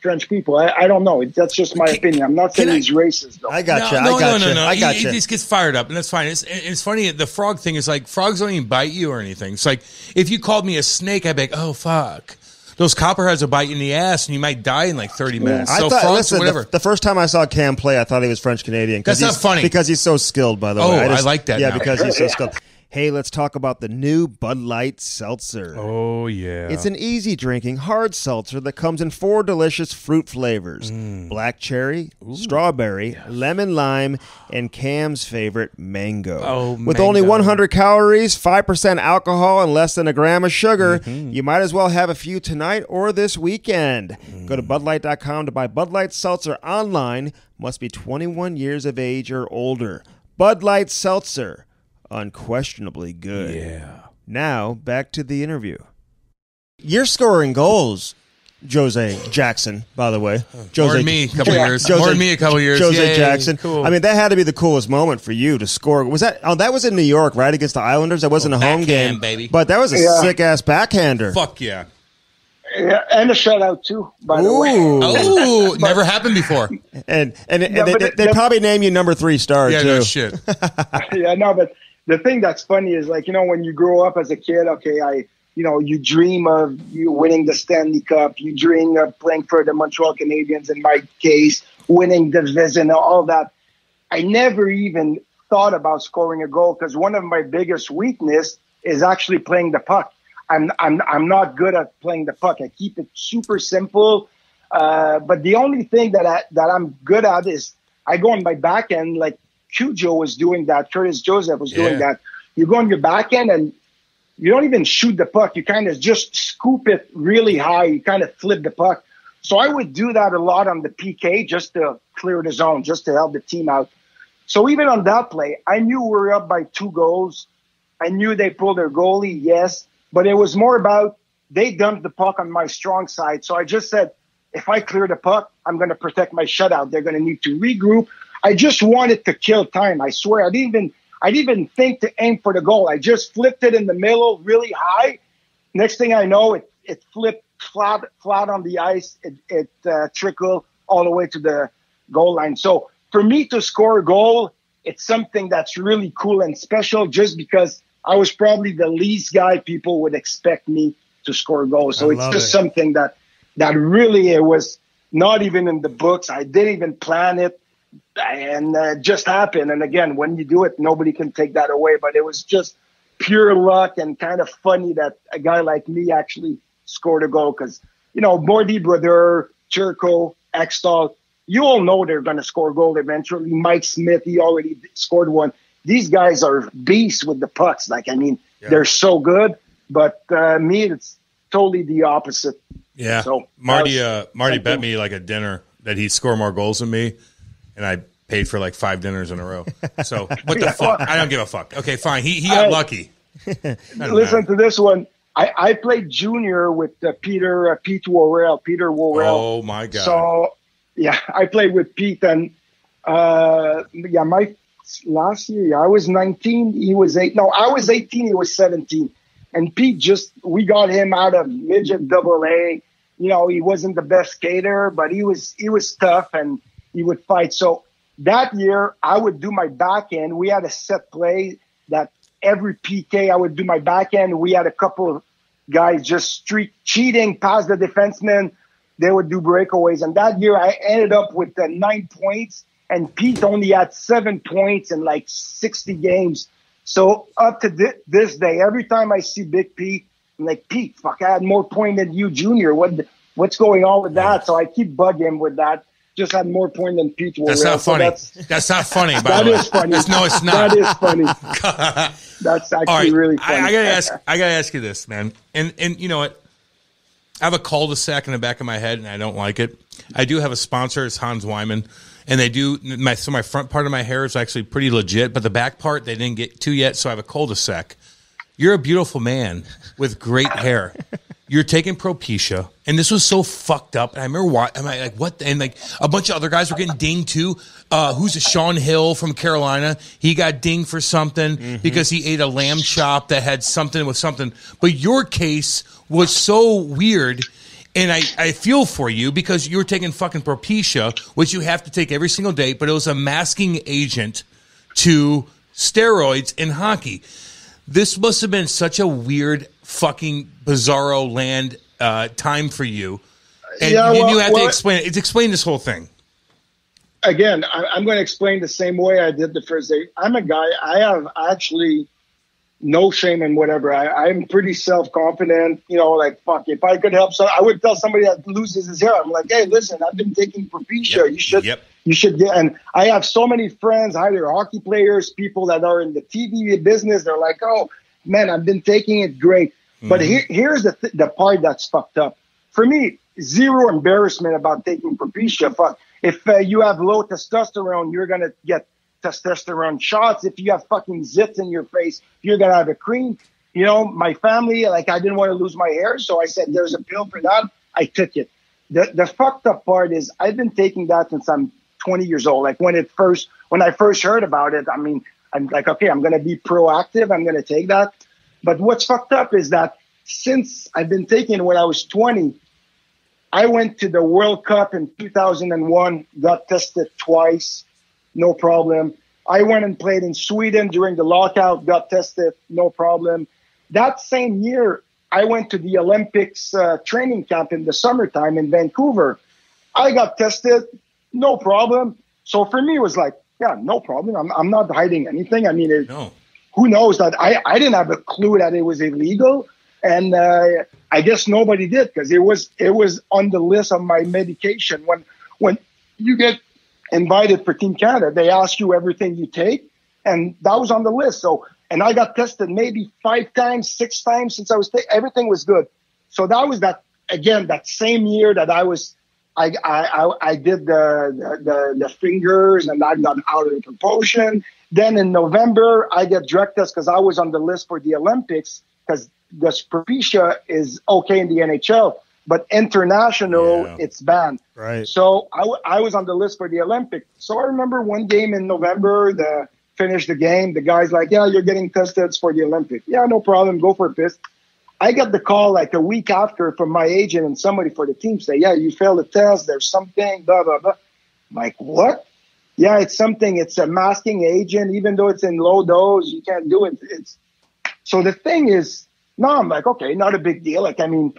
French people. I don't know. That's just my opinion. I'm not saying he's racist, though. I got you. He just gets fired up, and that's fine. It's funny. The frog thing is like frogs don't even bite you or anything. It's like if you called me a snake, I'd be like, oh fuck. Those copperheads will bite you in the ass, and you might die in like 30 minutes. I thought, whatever. The first time I saw Cam play, I thought he was French Canadian. That's not funny because he's so skilled. By the way, I like that. Yeah, now. Because he's so skilled. Hey, let's talk about the new Bud Light Seltzer. Oh, yeah. It's an easy-drinking, hard seltzer that comes in 4 delicious fruit flavors. Black cherry, strawberry, lemon lime, and Cam's favorite, mango. With only 100 calories, 5% alcohol, and less than a gram of sugar, you might as well have a few tonight or this weekend. Go to BudLight.com to buy Bud Light Seltzer online. Must be 21 years of age or older. Bud Light Seltzer. Unquestionably good. Yeah. Now, back to the interview. You're scoring goals. Jose Jackson, by the way. More than me a couple years. More than me a couple years. Jose Yay, Jackson. cool. I mean, that had to be the coolest moment for you to score. Was that? Oh, that was in New York, right, against the Islanders. That wasn't a home game, baby. But that was a sick ass backhander. Fuck yeah. Yeah, and a shutout too, by the way. Oh, never happened before. And they probably name you number 3 star Yeah, too. no shit. Yeah, no, but the thing that's funny is, like, when you grow up as a kid, okay, you dream of you winning the Stanley Cup, you dream of playing for the Montreal Canadiens, in my case, winning the Vezina, all that. I never even thought about scoring a goal, because one of my biggest weakness is actually playing the puck. I'm not good at playing the puck. I keep it super simple. But the only thing that I'm good at is I go on my back end, like Cujo was doing that. Curtis Joseph was doing that. You go on your back end and you don't even shoot the puck. You kind of just scoop it really high. You kind of flip the puck. So I would do that a lot on the PK just to clear the zone, just to help the team out. So even on that play, I knew we were up by 2 goals. I knew they pulled their goalie, yes. But it was more about they dumped the puck on my strong side. So I just said, if I clear the puck, I'm going to protect my shutout. They're going to need to regroup. I just wanted to kill time. I swear. I didn't even think to aim for the goal. I just flipped it in the middle really high. Next thing I know, it flipped flat on the ice. It trickled all the way to the goal line. So for me to score a goal, it's something that's really cool and special, just because I was probably the least guy people would expect me to score goals. So it's just something that really, it was not even in the books. I didn't even plan it, and it just happened. And again, when you do it, nobody can take that away. But it was just pure luck and kind of funny that a guy like me actually scored a goal, because, Morty Brodeur, Churko, Ekstall, you all know they're going to score a goal eventually. Mike Smith, he already scored one. These guys are beasts with the pucks. They're so good. But me, it's totally the opposite. Yeah. So Marty bet me like a dinner that he'd score more goals than me, and I paid for like 5 dinners in a row. So what the fuck? I don't give a fuck. Okay, fine. He got lucky. Listen to this one. I played junior with Peter Worrell. Oh my god. So yeah, I played with Pete, and my last year, I was 19, he was 8. No, I was 18, he was 17. And Pete we got him out of midget AA. He wasn't the best skater, but he was tough and he would fight. So that year, I would do my back end. We had a set play that every PK, I would do my back end. We had a couple of guys just cheating past the defenseman. They would do breakaways. And that year, I ended up with 9 points. And Pete only had 7 points in like 60 games. So up to this day, every time I see Big Pete, I'm like, Pete, fuck, I had more points than you, Junior. What's going on with that? So I keep bugging him with that. Just had more points than Pete. That's not funny. That's not funny. That is funny. No, it's not. That is funny. That's actually really funny. I gotta ask you this, man. And you know what? I have a cul-de-sac in the back of my head, and I don't like it. I do have a sponsor. It's Hans Wyman. And they do my front part of my hair is actually pretty legit, but the back part they didn't get to yet, so I have a cul-de-sac. You're a beautiful man with great hair. You're taking Propecia, and this was so fucked up. And I remember what? And like a bunch of other guys were getting dinged too. Who's a Sean Hill from Carolina? He got dinged for something because he ate a lamb chop that had something with something. But your case was so weird. And I feel for you because you were taking fucking Propecia, which you have to take every single day, but it was a masking agent to steroids in hockey. This must have been such a weird fucking bizarro land time for you. And you have to explain it. Explain this whole thing. Again, I'm going to explain the same way I did the first day. I'm a guy, I have actually no shame in whatever. I'm pretty self-confident, like, fuck, if I could help I would tell somebody that loses his hair. I'm like, hey, listen, I've been taking Propecia. You should get, and I have so many friends, either hockey players, people that are in the TV business. They're like, oh man, I've been taking it great. But here's the part that's fucked up. For me, zero embarrassment about taking Propecia. Fuck, if you have low testosterone, you're going to get testosterone shots. If you have fucking zits in your face, you're going to have a cream. My family, like, I didn't want to lose my hair. So I said, there's a pill for that. I took it. The fucked up part is I've been taking that since I'm 20 years old. Like when I first heard about it, I mean, I'm like, okay, I'm going to be proactive. I'm going to take that. But what's fucked up is that since I've been taking it when I was 20, I went to the World Cup in 2001, got tested twice, no problem. I went and played in Sweden during the lockout, got tested, no problem. That same year, I went to the Olympics training camp in the summertime in Vancouver. I got tested, no problem. So for me, it was like, yeah, no problem. I'm not hiding anything. I mean, who knows that I didn't have a clue that it was illegal. And I guess nobody did because it was on the list of my medication. When you get invited for Team Canada, they ask you everything you take, and that was on the list. So, and I got tested maybe 5 times, 6 times since I was everything was good. So that was that same year that I did the fingers and I got out of proportion. Then in November, I get drug test because I was on the list for the Olympics because the Propecia is okay in the NHL, but international, it's banned. Right. So I was on the list for the Olympics. So I remember one game in November, finished the game. The guy's like, yeah, you're getting tested for the Olympics. Yeah, no problem. Go for a piss. I got the call like a week after from my agent and somebody for the team say, yeah, you failed the test. There's something, blah, blah, blah. I'm like, what? Yeah, it's something. It's a masking agent. Even though it's in low dose, you can't do it. So the thing is, no, I'm like, okay, not a big deal. Like, I mean,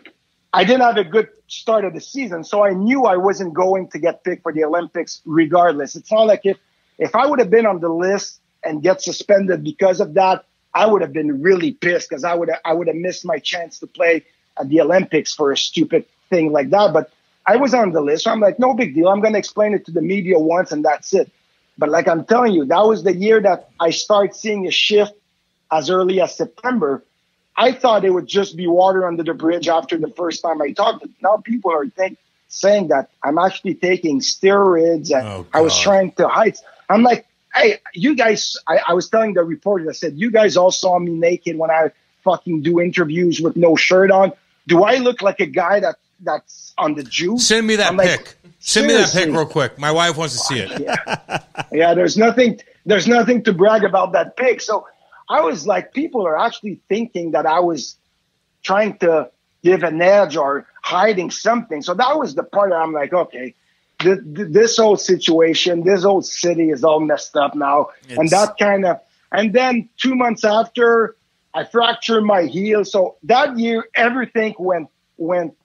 I didn't have a good start of the season, so I knew I wasn't going to get picked for the Olympics regardless. It's not like if I would have been on the list and get suspended because of that, I would have been really pissed because I would have missed my chance to play at the Olympics for a stupid thing like that. But I was on the list, so I'm like, no big deal. I'm going to explain it to the media once, and that's it. But like I'm telling you, that was the year that I started seeing a shift as early as September. I thought it would just be water under the bridge after the first time I talked. But now people are saying that I'm actually taking steroids and I was trying to hide. I'm like, hey, you guys, I was telling the reporter, I said, you guys all saw me naked when I fucking do interviews with no shirt on. Do I look like a guy that's on the juice? Send me that pic. Send me that pic real quick. My wife wants to see it. Yeah, there's nothing to brag about that pic. So I was like, people are actually thinking that I was trying to give an edge or hiding something. So that was the part that I'm like, okay, this whole situation, this whole city is all messed up now. And then 2 months after, I fractured my heel. So that year, everything went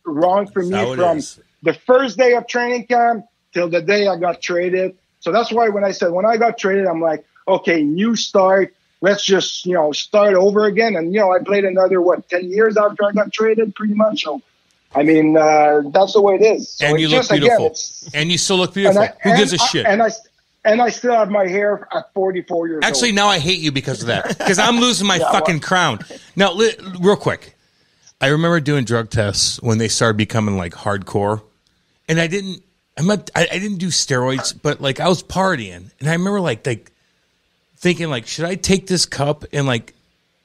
wrong for me from the first day of training camp till the day I got traded. So that's why when I got traded, I'm like, okay, new start. Let's just, start over again. And, I played another, 10 years after I got traded pretty much. So, I mean, that's the way it is. So and you look beautiful. And you still look beautiful. Who gives a shit? And I still have my hair at 44 years old. Actually, now I hate you because of that. Because I'm losing my fucking crown. Now, real quick. I remember doing drug tests when they started becoming like hardcore. And I didn't do steroids, but like I was partying. And I remember like thinking like, should I take this cup and like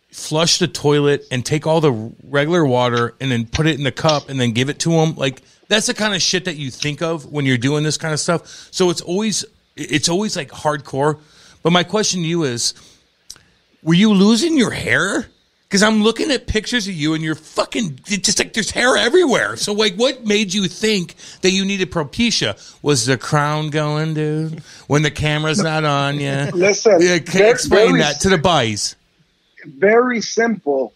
flush the toilet and take all the regular water and then put it in the cup and then give it to them? Like that's the kind of shit that you think of when you're doing this kind of stuff. So it's always like hardcore. But my question to you is, were you losing your hair? Because I'm looking at pictures of you and you're fucking just like there's hair everywhere. So like, what made you think that you needed Propecia? Was the crown going, dude? When the camera's not on, yeah. Listen, explain that to the boys. Very simple.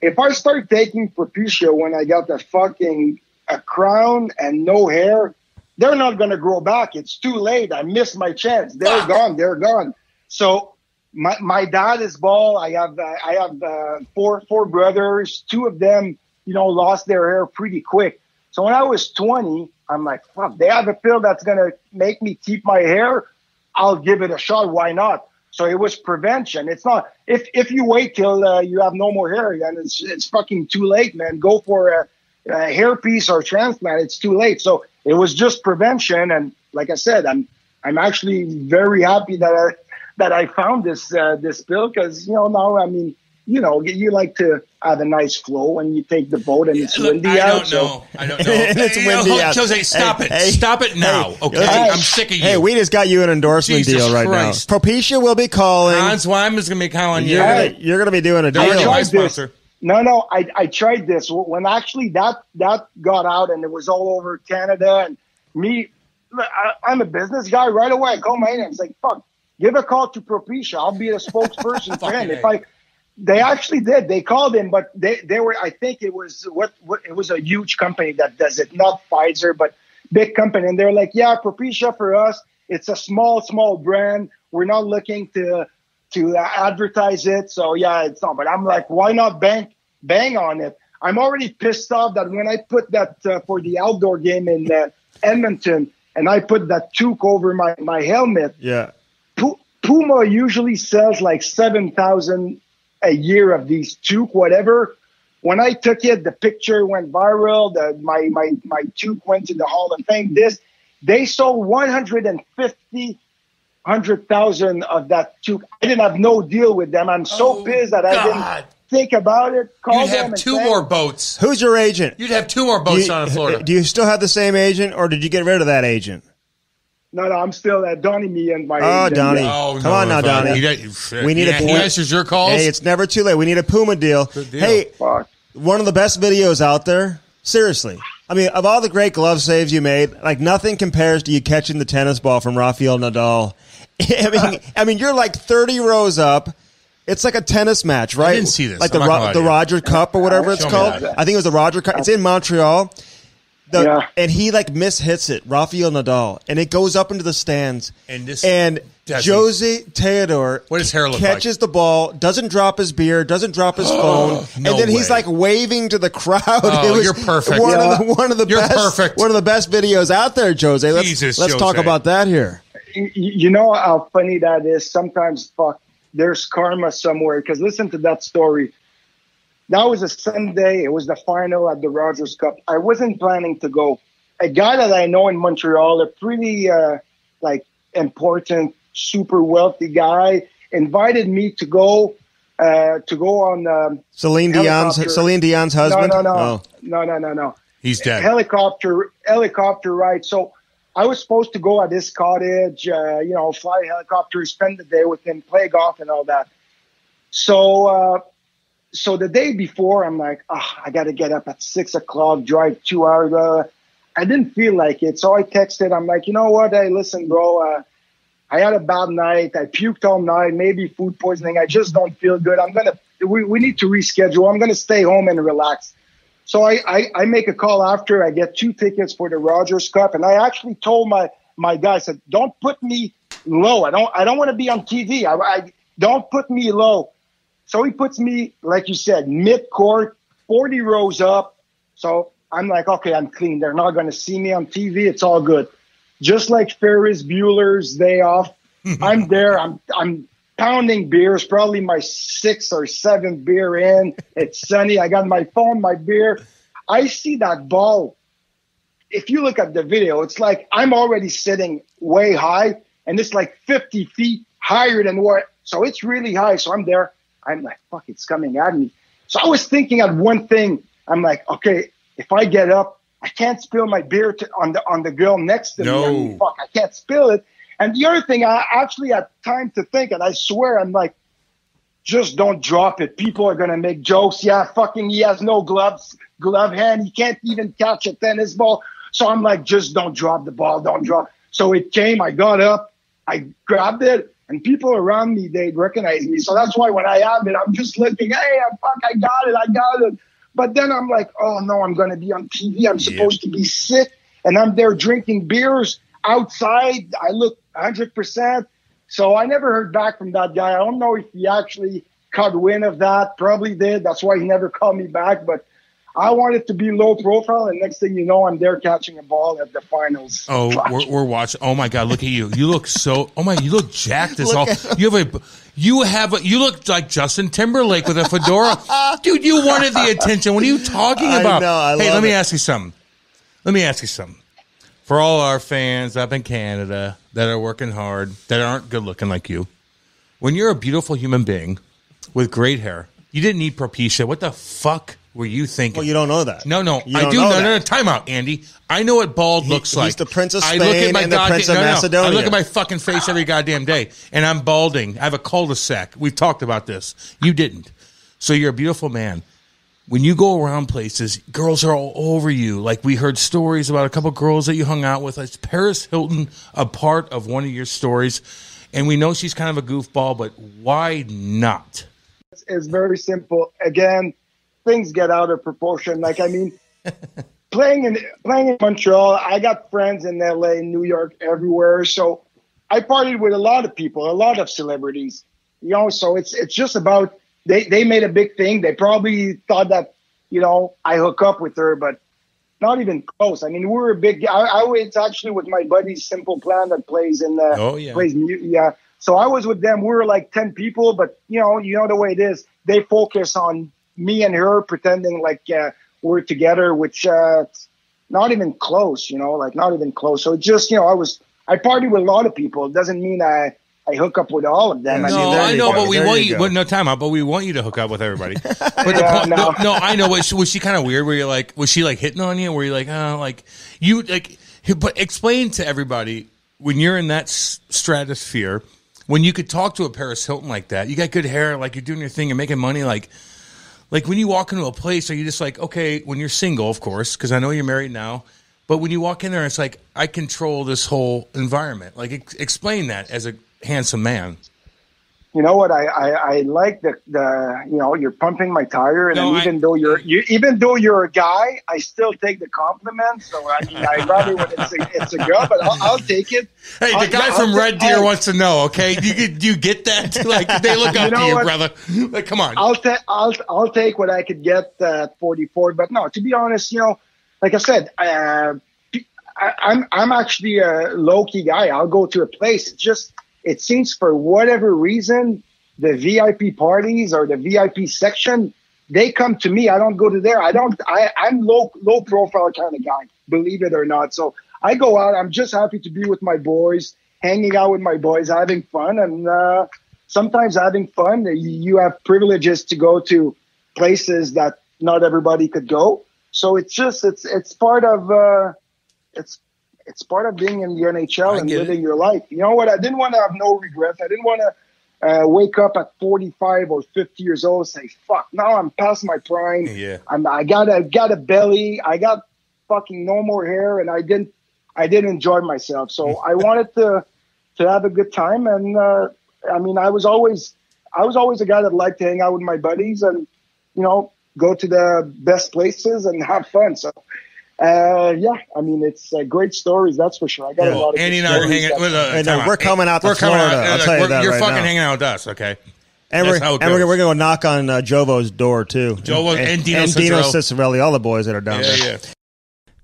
If I start taking Propecia when I got a crown and no hair, they're not going to grow back. It's too late. I missed my chance. They're gone. So. My dad is bald. I have four brothers. 2 of them, lost their hair pretty quick. So when I was 20, I'm like, fuck, they have a pill that's going to make me keep my hair. I'll give it a shot. Why not? So it was prevention. It's not, if you wait till you have no more hair, then it's fucking too late, man. Go for a hairpiece or transplant. It's too late. So it was just prevention. And like I said, I'm actually very happy that I found this pill because, now, I mean, you know, you like to have a nice flow when you take the boat and it's windy out. I don't know. And it's windy out. Jose, stop it. Hey, stop it now. Okay, I'm sick of you. Hey, we just got you an endorsement Jesus deal right Christ. now. Propecia will be calling. Hans Wyman's going to be calling you. You're going to be doing a deal. Don't tried my sponsor. No, I tried this when actually that got out and it was all over Canada. And me, I'm a business guy. Right away, I called my agent. It's like, fuck, give a call to Propecia. I'll be a spokesperson for him. They actually did. They called him, but they were. I think it was it was a huge company that does it, not Pfizer, but big company. And they're like, yeah, Propecia for us, it's a small brand. We're not looking to advertise it. So yeah, it's not. But I'm like, why not bang on it? I'm already pissed off that when I put that for the outdoor game in Edmonton, and I put that toque over my helmet. Yeah, Puma usually sells like 7,000 a year of these toque, whatever. When I took it, the picture went viral. My toque went to the Hall of Fame. They sold 100,000 of that toque. I didn't have no deal with them. I'm so pissed that I didn't think about it. You'd have two more boats. Who's your agent? You'd have two more boats down in Florida. Do you still have the same agent, or did you get rid of that agent? No, I'm still at Donnie me and my agent. Donnie. Yeah. Oh, come on now, Donnie. We need he answers your calls. Hey, it's never too late. We need a Puma deal. Hey, one of the best videos out there. Seriously. I mean, of all the great glove saves you made, like nothing compares to you catching the tennis ball from Rafael Nadal. I mean, you're like 30 rows up. It's like a tennis match, right? I didn't see this. Like the Roger Cup or whatever it's called. I think it was the Roger Cup. It's in Montreal. And he like mishits it, Rafael Nadal, and it goes up into the stands. And Jose Théodore catches the ball, doesn't drop his beer, doesn't drop his phone, and then he's like waving to the crowd. Oh, you're perfect. One of the best videos out there, Jose. Let's talk about that here. You know how funny that is? Sometimes, there's karma somewhere. Because listen to that story. That was a Sunday. It was the final at the Rogers Cup. I wasn't planning to go. A guy that I know in Montreal, a pretty important, super wealthy guy, invited me to go on Celine Dion's husband. No. He's dead. Helicopter ride. So I was supposed to go at his cottage, fly a helicopter, spend the day with him, play golf and all that. So the day before, I'm like, I got to get up at 6 o'clock, drive 2 hours. I didn't feel like it. So I texted. I'm like, you know what? Hey, listen, bro, I had a bad night. I puked all night, maybe food poisoning. I just don't feel good. We need to reschedule. I'm going to stay home and relax. So I make a call after. I get 2 tickets for the Rogers Cup. And I actually told my guy, I said, don't put me low. I don't want to be on TV. I don't put me low. So he puts me, like you said, mid-court, 40 rows up. So I'm like, okay, I'm clean. They're not going to see me on TV. It's all good. Just like Ferris Bueller's Day Off, I'm there. I'm pounding beers, probably my 6th or 7th beer in. It's sunny. I got my phone, my beer. I see that ball. If you look at the video, it's like I'm already sitting way high, and it's like 50 feet higher than what. So it's really high. So I'm there. I'm like, fuck, it's coming at me. So I was thinking of one thing. I'm like, okay, if I get up, I can't spill my beer on the girl next to me. I mean, fuck, I can't spill it. And the other thing, I actually had time to think, and I swear, I'm like, just don't drop it. People are going to make jokes. Yeah, fucking he has no glove hand. He can't even catch a tennis ball. So I'm like, just don't drop the ball. Don't drop. So it came. I got up. I grabbed it. And people around me, they recognize me. So that's why when I have it, I'm just looking, hey, I got it. But then I'm like, oh, no, I'm going to be on TV. I'm supposed to be sick. And I'm there drinking beers outside. I look 100%. So I never heard back from that guy. I don't know if he actually caught wind of that. Probably did. That's why he never called me back. But I wanted to be low profile, and next thing you know, I'm there catching a ball at the finals. Oh, we're watching. Oh my God, look at you! You look so. Oh my, you look jacked as all. You look like Justin Timberlake with a fedora, dude. You wanted the attention. What are you talking about? Let me ask you something. For all our fans up in Canada that are working hard, that aren't good looking like you, when you're a beautiful human being with great hair, You didn't need Propecia. What the fuck were you thinking? Well, you don't know that. No, You I don't do. know No, that. Time out, Andy. I know what bald looks like. He's the Prince of I Spain look at my and the Prince of Macedonia. I look at my fucking face every goddamn day, and I'm balding. I have a cul-de-sac. We've talked about this. You didn't. So you're a beautiful man. When you go around places, girls are all over you. Like, we heard stories about a couple girls that you hung out with. Is Paris Hilton a part of one of your stories? And we know she's kind of a goofball, but why not? It's very simple. Again, things get out of proportion. Like, I mean, playing in Montreal, I got friends in LA, New York, everywhere. So I partied with a lot of people, a lot of celebrities. You know, so it's just about they made a big thing. They probably thought that, you know, I hook up with her, but not even close. I mean, we're a big. I was actually with my buddy Simple Plan that plays in the plays. Yeah. So I was with them. We were like 10 people, but you know the way it is. They focus on me and her pretending like we're together, which not even close. You know, like not even close. So it just, you know, I partied with a lot of people. It doesn't mean I hook up with all of them. No, I know, but we want you. No time out, but we want you to hook up with everybody. But no, I know. Was she kind of weird? Were you like, was she like hitting on you? Were you like, oh, like you like? But explain to everybody when you're in that stratosphere, when you could talk to a Paris Hilton like that. You got good hair, like you're doing your thing, you're making money, like when you walk into a place, are you just like, okay? When you're single, of course, because I know you're married now. But when you walk in there, it's like I control this whole environment. Like explain that as a handsome man. You know what? I like the you know, you're pumping my tire, and even though you're a guy, I still take the compliment. So I mean, I rather when it's a girl, but I'll take it. Hey, the guy from Red Deer wants to know. Okay, do you get that? Like they look up to you, brother. Like, come on. I'll take what I could get at 44. But no, to be honest, you know, like I said, I'm actually a low key guy. I'll go to a place. It seems for whatever reason, the VIP parties or the VIP section, they come to me. I don't go to there. I'm low profile kind of guy, believe it or not. So I go out. I'm just happy to be with my boys, hanging out with my boys, having fun. And sometimes having fun, you have privileges to go to places that not everybody could go. So it's part of it's part of being in the NHL and living your life. You know what? I didn't want to have no regrets. I didn't want to wake up at 45 or 50 years old and say, fuck, now I'm past my prime. Yeah. I got a belly. I got fucking no more hair, and I didn't enjoy myself. So I wanted to have a good time. And I mean, I was always a guy that liked to hang out with my buddies and, you know, go to the best places and have fun. So yeah, I mean, it's great stories, that's for sure. I got a lot of Andy and I are hanging with we're coming out to Florida. I'll tell you that you're right fucking now. hanging out with us, okay? And we're going to go knock on Jovo's door, too. Jovo and Dino Cicerelli, all the boys that are down there. Yeah.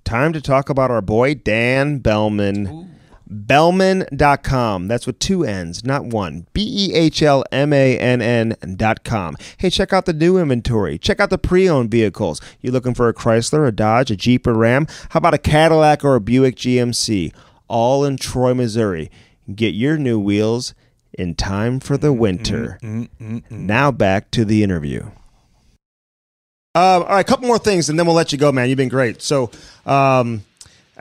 Time to talk about our boy, Dan Bellman. Ooh. Bellman.com. That's with two N's, not one. BEHLMANN.com. Hey, check out the new inventory. Check out the pre-owned vehicles. You looking for a Chrysler, a Dodge, a Jeep, or Ram? How about a Cadillac or a Buick GMC? All in Troy, Missouri. Get your new wheels in time for the winter. Now back to the interview. All right, a couple more things, and then we'll let you go, man. You've been great. So I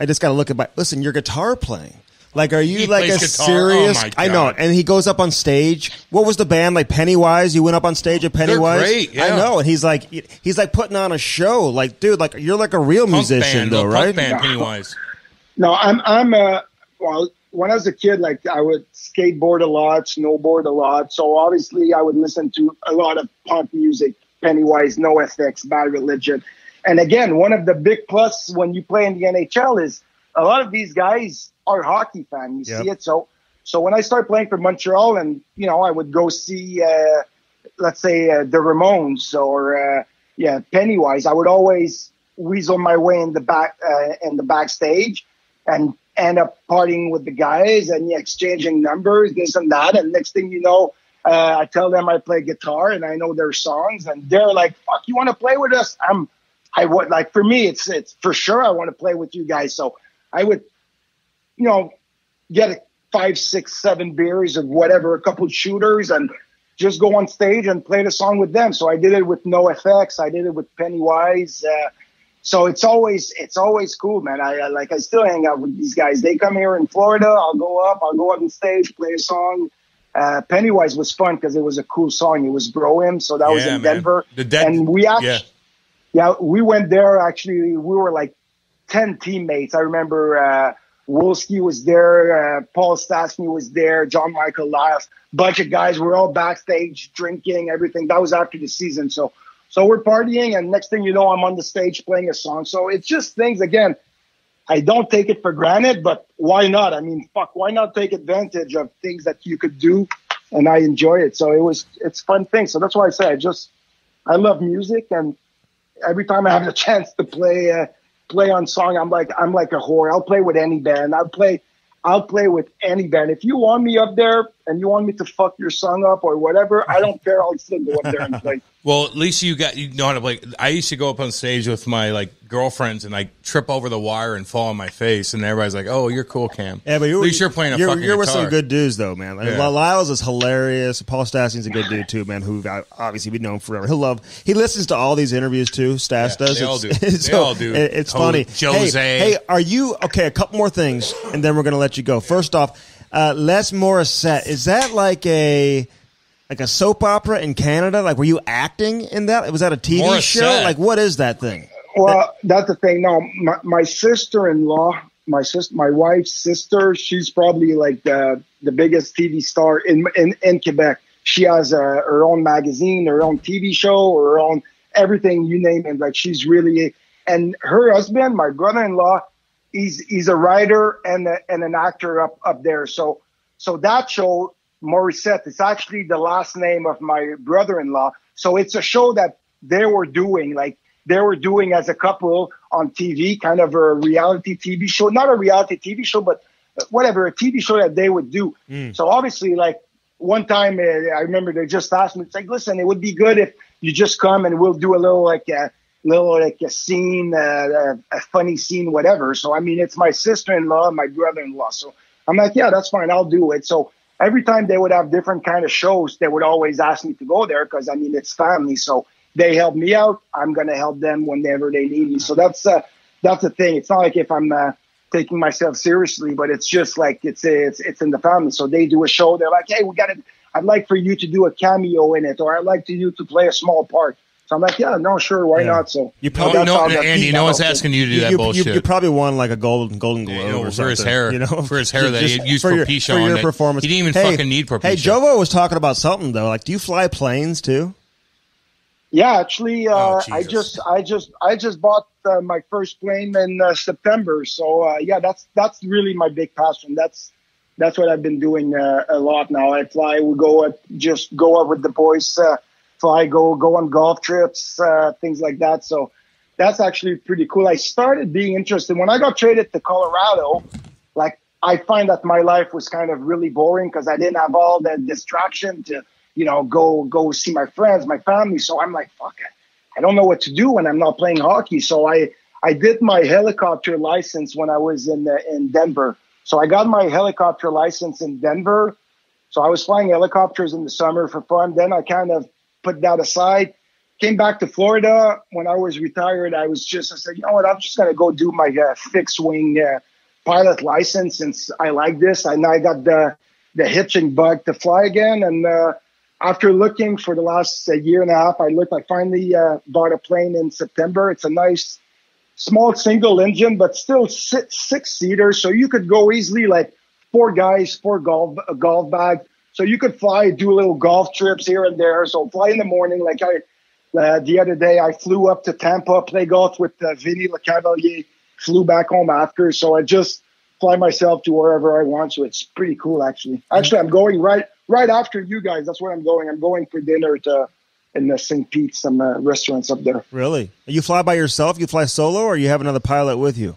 just got to look at listen, your guitar playing. Like, are you like a guitar? serious? Oh my God. I know. And he goes up on stage. What was the band like? Pennywise. You went up on stage at Pennywise. They're great. Yeah. I know. And he's like putting on a show. Like, dude, like you're like a real musician, though, right? Punk band, Pennywise. No, I'm well. When I was a kid, like I would skateboard a lot, snowboard a lot. So obviously, I would listen to a lot of punk music. Pennywise, NoFX, Bad Religion. And again, one of the big plus when you play in the NHL is a lot of these guys are hockey fans. You see it. So when I started playing for Montreal, and you know, I would go see, let's say, the Ramones or Pennywise. I would always weasel my way in the backstage and end up partying with the guys and exchanging numbers, this and that. And next thing you know, I tell them I play guitar and I know their songs, and they're like, "Fuck, you want to play with us?" I would, like, for me, it's for sure I want to play with you guys. So I would, you know, get 5, 6, 7 beers of whatever, a couple shooters, and just go on stage and play the song with them. So I did it with NoFX. I did it with Pennywise. So it's always cool, man. I still hang out with these guys. They come here in Florida. I'll go up on stage, play a song. Pennywise was fun because it was a cool song. It was Bro Him. So that was in Denver. And we actually, we went there. Actually, we were like 10 teammates. I remember, Wolski was there. Paul Stastny was there. John Michael Lyles, bunch of guys. We're all backstage drinking, everything. That was after the season. So we're partying, and next thing you know, I'm on the stage playing a song. So it's just things, again, I don't take it for granted, but why not? I mean, why not take advantage of things that you could do? And I enjoy it. So it's fun thing. So that's why I say I love music, and every time I have the chance to play on song, I'm like a whore. I'll play with any band. I'll play with any band. If you want me up there and you want me to fuck your song up or whatever, I don't care. I'll still go up there and play. Well, at least you know how to play. I used to go up on stage with my girlfriends and trip over the wire and fall on my face, and everybody's like, "Oh, you're cool, Cam." Yeah, but at least you're playing a fucking You're with guitar. some good dudes, though, man. Lyles is hilarious. Paul Stastny's a good dude too, man. Who obviously we've known forever. He listens to all these interviews too. Stas does. They all do. They all do. It's funny. Jose. Hey, are you okay? A couple more things, and then we're gonna let you go. First off, Les Morissette, is that like a soap opera in Canada? Like, were you acting in that? Was that a TV Morissette. show? Like, what is that thing? Well, that's the thing. No, my sister-in-law, my wife's sister, she's probably like the biggest TV star in Quebec. She has her own magazine, her own TV show, her own everything, you name it. Like, she's really, and her husband, my brother-in-law, he's a writer and an actor up there. So that show, Morissette, is actually the last name of my brother-in-law. So it's a show that they were doing as a couple on TV, kind of a reality TV show, not a reality TV show, but whatever, a TV show that they would do. So obviously, like, one time I remember they just asked me, it's like, listen, it would be good if you just come and we'll do a little a scene, a funny scene, whatever. So, I mean, it's my sister-in-law and my brother-in-law. So I'm like, yeah, that's fine. I'll do it. So every time they would have different kind of shows, they would always ask me to go there because, I mean, it's family. So they help me out. I'm going to help them whenever they need me. So that's the thing. It's not like if I'm taking myself seriously, but it's just like it's in the family. So they do a show. They're like, hey, I'd like for you to do a cameo in it, or I'd like you to play a small part. So I'm like, yeah, no, sure, why not? So you probably Andy, no one's asking you to do that bullshit. You probably won like a golden globe or for his hair, for his hair that he used for Pichon. For your performance, he didn't even fucking need for Pichon. Hey, Jovo was talking about something though. Like, do you fly planes too? Yeah, actually, I just bought my first plane in September. So yeah, that's really my big passion. That's what I've been doing a lot now. I fly. We go up with the boys. Fly, go on golf trips, things like that. So that's actually pretty cool. I started being interested when I got traded to Colorado. Like, I find that my life was kind of really boring because I didn't have all the distraction to, go see my friends, my family. So I'm like, fuck, I don't know what to do when I'm not playing hockey. So I did my helicopter license when I was in Denver. So I got my helicopter license in Denver. So I was flying helicopters in the summer for fun. Then I kind of put that aside, came back to Florida. When I was retired, I said, you know what, I'm just going to go do my fixed wing pilot license since I like this. I got the hitching bug to fly again. And after looking for the last year and a half, I finally bought a plane in September. It's a nice, small single engine, but still six-seater. So you could go easily, like 4 guys, 4 golf bags. So you could fly, do little golf trips here and there. So fly in the morning. Like the other day, I flew up to Tampa, play golf with Vinny LeCavalier, flew back home after. So I just fly myself to wherever I want. So it's pretty cool, actually. Actually, I'm going right after you guys. That's where I'm going. I'm going for dinner in St. Pete, some restaurants up there. Really? You fly by yourself? You fly solo, or you have another pilot with you?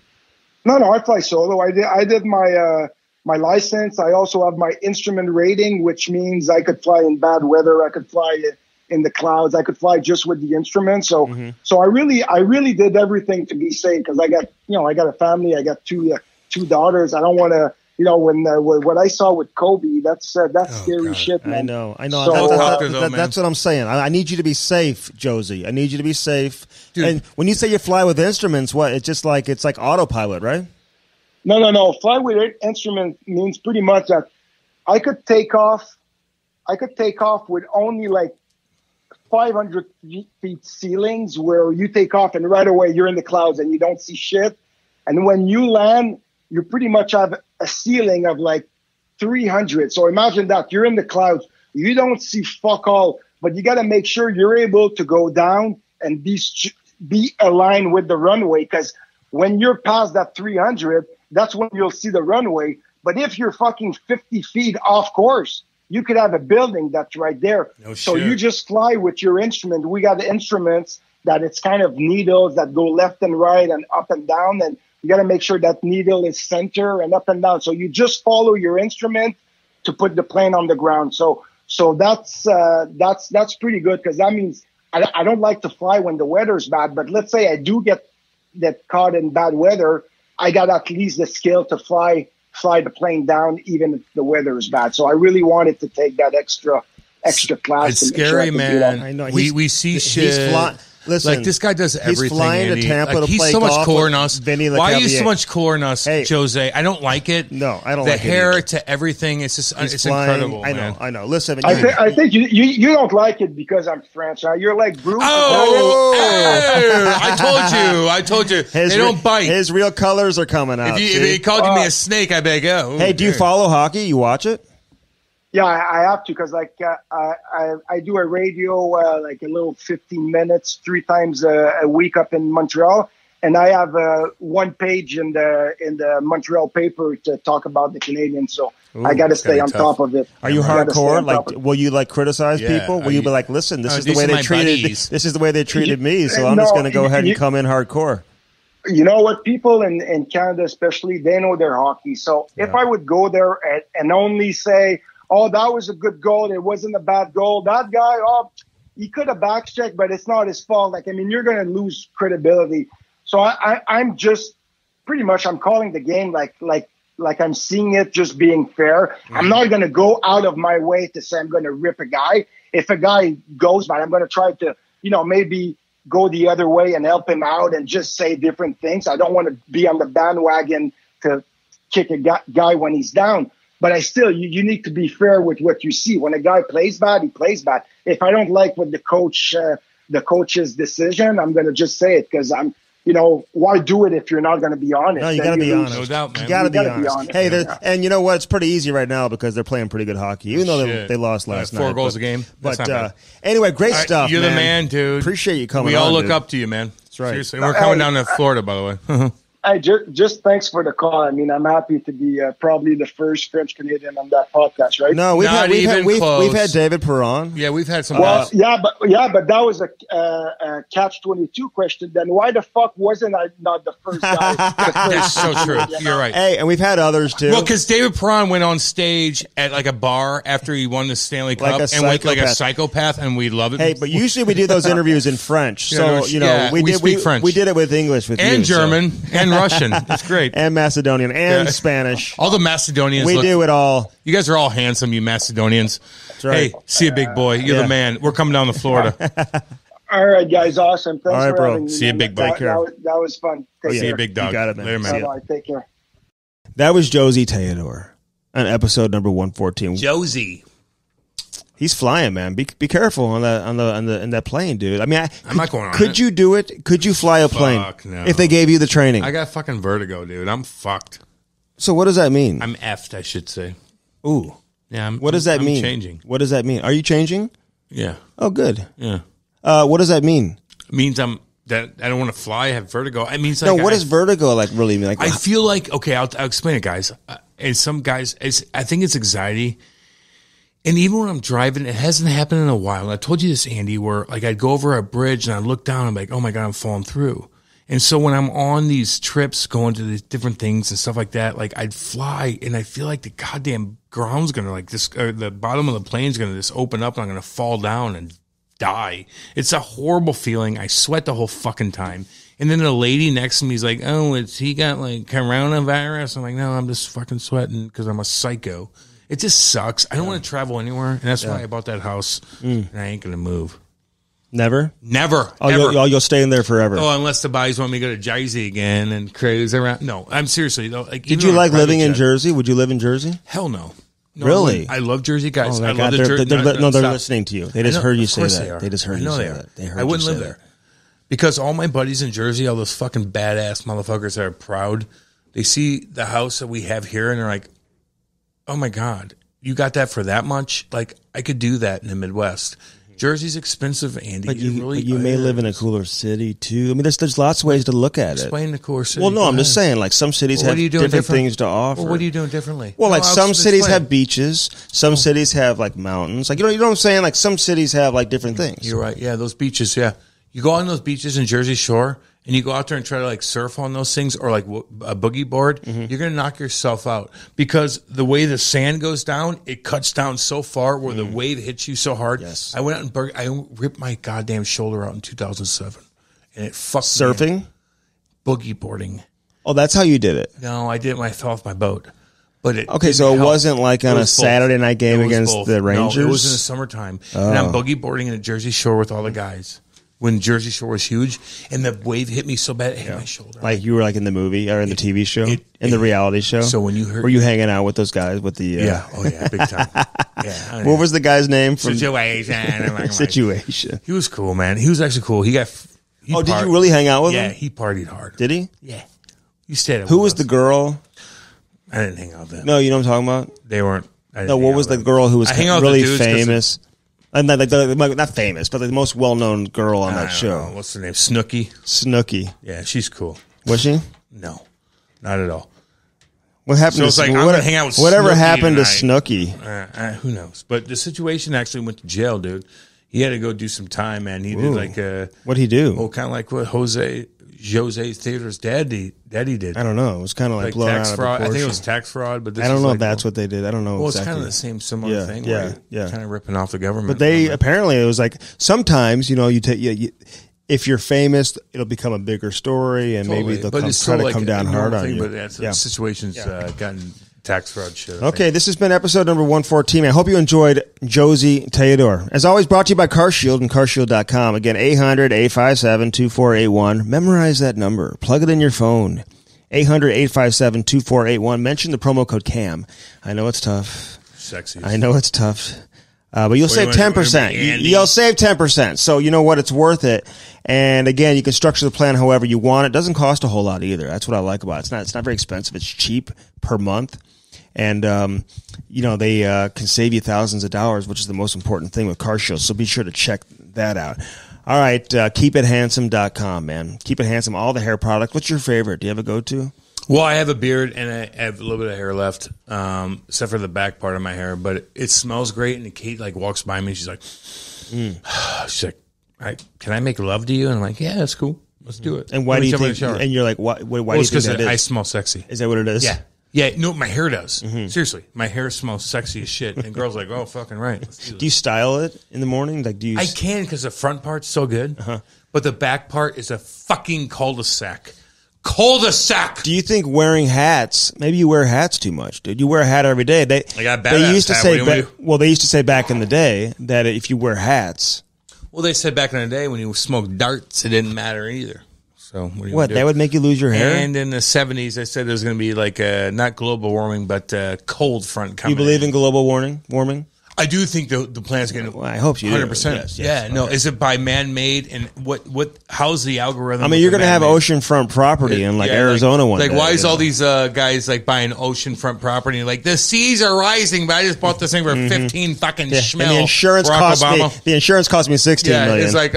No, I fly solo. I did my license. I also have my instrument rating, which means I could fly in bad weather. I could fly in the clouds. I could fly just with the instrument. So, so I really did everything to be safe because I got a family. I got two daughters. I don't want to, when what I saw with Kobe, that's scary shit, man. I know. That's what I'm saying. I need you to be safe, Josie. I need you to be safe. Dude. And when you say you fly with instruments, what? It's like autopilot, right? No. Fly with instruments means pretty much that I could take off with only like 500 feet ceilings, where you take off and right away you're in the clouds and you don't see shit. And when you land, you pretty much have a ceiling of like 300. So imagine that you're in the clouds, you don't see fuck all, but you got to make sure you're able to go down and be aligned with the runway. Because when you're past that 300, that's when you'll see the runway. But if you're fucking 50 feet off course, you could have a building that's right there. No so shit. You just fly with your instrument. We got the instruments that it's kind of needles that go left and right and up and down. And you got to make sure that needle is center and up and down. So you just follow your instrument to put the plane on the ground. So that's pretty good, because that means I don't like to fly when the weather's bad. But let's say I do get caught in bad weather, I got at least the skill to fly the plane down even if the weather is bad. So I really wanted to take that extra class. It's scary, man. I know. We see shit. Listen, like, this guy does everything. He's flying to Tampa to he's play so much cooler than us. Why are you so much cooler than us, Jose? I don't like it. No, I don't like it. The hair to everything. It's just it's incredible. I know. Listen, I think you don't like it because I'm French. Huh? You're like Bruce. I told you. They don't bite. His real colors are coming out. If he called me a snake, I beg. Hey, do you follow hockey? You watch it? Yeah, I have to, because like I do a radio like a little 15 minutes 3 times a week up in Montreal, and I have one page in the Montreal paper to talk about the Canadians. So I got to stay on top of it. Are you hardcore? Like, will you like criticize people? Will you be like, listen, this is the way they treated this is the way they treated me, so I'm just going to go ahead and come in hardcore. You know what? People in Canada, especially, they know their hockey. So if I would go there and only say, oh, that was a good goal, it wasn't a bad goal, that guy, he could have backchecked, but it's not his fault. Like, I mean, you're going to lose credibility. So I'm just pretty much, I'm calling the game like I'm seeing it, just being fair. Mm-hmm. I'm not going to go out of my way to say I'm going to rip a guy. If a guy goes bad, I'm going to try to, maybe go the other way and help him out and just say different things. I don't want to be on the bandwagon to kick a guy when he's down. But you need to be fair with what you see. When a guy plays bad, he plays bad. If I don't like what the coach's decision, I'm going to just say it, because why do it if you're not going to be honest? No, you got to be honest. No doubt, man. You got to be honest. Hey, and you know what? It's pretty easy right now because they're playing pretty good hockey, even though they lost last night. 4 goals a game. But anyway, great stuff. You're the man, dude. Appreciate you coming. We all look up to you, man. That's right. Seriously, we're coming down to Florida, by the way. Hey, just thanks for the call. I mean, I'm happy to be probably the first French Canadian on that podcast, right? No, we've had David Perron. Yeah, we've had some. Well, but that was a catch-22 question. Then why the fuck wasn't I not the first guy? That's so true. You're right. Hey, and we've had others too. Well, because David Perron went on stage at like a bar after he won the Stanley Cup and went like a psychopath, and we love it. Hey, but usually we do those interviews in French, so we speak French. We did it with English with and you, German and Russian. It's great. And Macedonian and Spanish. All the Macedonians. We do it all. You guys are all handsome, you Macedonians. That's right. Hey, see you, big boy. You're the man. We're coming down to Florida. All right, guys. Awesome. Thanks all right, for having me. See you, big boy. That was fun. See you, big dog. You got it, man. Later, man. Bye. Take care. That was José Théodore on episode number 114. Josie. He's flying, man. Be careful in that plane, dude. I mean, I'm not going on. Could you do it? Could you fly a plane no. if they gave you the training? I got fucking vertigo, dude. I'm fucked. So what does that mean? I'm effed, I should say. Ooh. Yeah. What does that mean? I'm changing. What does that mean? Are you changing? Yeah. Oh, good. Yeah. What does that mean? It means that I don't want to fly. I have vertigo. It means what does vertigo like really mean? Like, I feel like, okay, I'll explain it, guys. And some guys, I think it's anxiety. And even when I'm driving, it hasn't happened in a while. And I told you this, Andy, where like I'd go over a bridge and I'd look down and I'm like, oh my God, I'm falling through. And so when I'm on these trips, going to these different things and stuff like that, like I'd fly and I feel like the goddamn ground's going to like this, or the bottom of the plane's going to just open up and I'm going to fall down and die. It's a horrible feeling. I sweat the whole fucking time. And then the lady next to me is like, oh, he got like coronavirus. I'm like, no, I'm just fucking sweating because I'm a psycho. It just sucks. I don't want to travel anywhere. And that's why I bought that house. And I ain't going to move. Never? Never. Oh, you'll stay in there forever. Oh, unless the boys want me to go to Jersey again and cruise around. No, I'm seriously though. Like, did you like living in Jersey? Would you live in Jersey? Hell no. Really? I love Jersey guys. I love they're Jersey. They're listening to you. They just heard you say that. They just heard you say that. I wouldn't live there. Because all my buddies in Jersey, all those fucking badass motherfuckers that are proud, they see the house that we have here and they're like, oh my God, you got that for that much? Like, I could do that in the Midwest. Jersey's expensive, Andy. But you may live in a cooler city too. I mean, there's lots of ways to look at it. Explain the cooler city. Well, no, I'm just saying, like some cities have different things to offer. Well, what are you doing differently? Well, like some cities have beaches, some cities have like mountains. Like you know what I'm saying? Like some cities have like different things. You're right. Yeah, those beaches. Yeah, you go on those beaches in Jersey Shore, and you go out there and try to like surf on those things or like a boogie board, you're going to knock yourself out because the way the sand goes down, it cuts down so far where the wave hits you so hard. Yes. I went out and I ripped my goddamn shoulder out in 2007 and it fucked surfing, me. Boogie boarding. Oh, that's how you did it. No, I did it when I fell off my boat. But it so it wasn't like on a Saturday night game against the Rangers? No, it was in the summertime. And I'm boogie boarding in a Jersey Shore with all the guys. When Jersey Shore was huge, and the wave hit me so bad it hit my shoulder. Like you were like in the movie or in the TV show, in the reality show. So when you heard, were you hanging out with those guys with the? Big time. Yeah. What was the guy's name from Situation? He was cool, man. He was actually cool. He did you really hang out with him? Yeah, he partied hard. Did he? Yeah. You stayed. Who was the girl? I didn't hang out with them. No, you know what I'm talking about. They weren't. No, what was the girl who was really famous? And not famous, but the most well-known girl on that show. What's her name? Snooki. Yeah, she's cool. Was she? No, not at all. What happened to I'm gonna hang out with whatever Snooki happened tonight. to Snooki? Who knows? But the situation actually went to jail, dude. He had to go do some time, man. He did like what'd he do? Well, kind of like what Jose Theodore's daddy did. I don't know. It was kind of like blown tax out of fraud. proportion. I think it was tax fraud, but this I don't know like, if that's what they did. I don't know. Well, exactly. It's kind of the same similar thing. Yeah. Kind of ripping off the government. But they apparently it was like sometimes if you're famous, it'll become a bigger story, and maybe they'll try to come down hard on you. But the situation's gotten tax fraud shit. Okay, this has been episode number 114. I hope you enjoyed José Théodore. As always, brought to you by CarShield and CarShield.com. Again, 800-857-2481. Memorize that number. Plug it in your phone. 800-857-2481. Mention the promo code CAM. I know it's tough. Sexy. I know it's tough. But you'll save 10%. You'll save 10%. So you know what? It's worth it. And again, you can structure the plan however you want. It doesn't cost a whole lot either. That's what I like about it. It's not very expensive. It's cheap per month. And, they can save you thousands of dollars, which is the most important thing with CarShield. So be sure to check that out. All right. KeepItHandsome.com, man. Keep It Handsome. All the hair products. What's your favorite? Do you have a go-to? Well, I have a beard and I have a little bit of hair left, except for the back part of my hair. But it smells great. And Kate walks by me and she's like, "Can I make love to you?" And I'm like, "Yeah, that's cool. Let's do it." And why do you think? And you're like, why do you think that is? I smell sexy. Is that what it is? Yeah. Yeah, no, my hair does. Mm-hmm. Seriously, my hair smells sexy as shit. And girls are like, "Oh, fucking right." Do you style it in the morning? Like, do you? I can because the front part's so good, but the back part is a fucking cul-de-sac. Cul-de-sac. Do you think wearing hats? Maybe you wear hats too much, dude. You wear a hat every day. They used to say. They used to say back in the day that if you wear hats. Well, they said back in the day when you smoked darts, it didn't matter either. So what that would make you lose your hair? And in the 70s, they said there was going to be like not global warming, but cold front coming. You believe in global warming? I do think the planet's going to. Well, I hope you 100%. Do. Yes. No. Is it by man-made? And how's the algorithm? I mean, you're going to have oceanschront property in Arizona one day. Why is all these guys buying oceanfront property? Like the seas are rising, but I just bought this thing for 15 fucking schmel. And the insurance cost me $16 million. It's like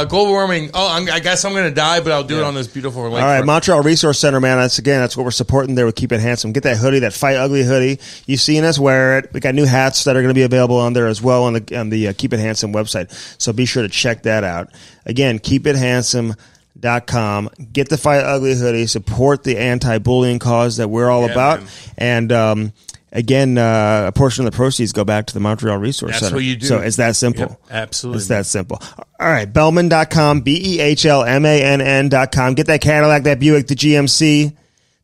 global warming. Oh, I guess I'm going to die, but I'll do it on this beautiful lake. All right, Montreal Resource Center, man. That's what we're supporting there with Keep It Handsome. Get that hoodie, that Fight Ugly hoodie. You've seen us wear it. We got new hats that are going to be available on there as well on the Keep It Handsome website. So be sure to check that out. Again, KeepItHandsome.com. Get the Fight Ugly hoodie. Support the anti-bullying cause that we're all about. Man. And Again, a portion of the proceeds go back to the Montreal Resource Center. That's what you do. So it's that simple. Yep, absolutely. It's that simple. All right, Bellman.com, BEHLMANN.com. Get that Cadillac, that Buick, the GMC.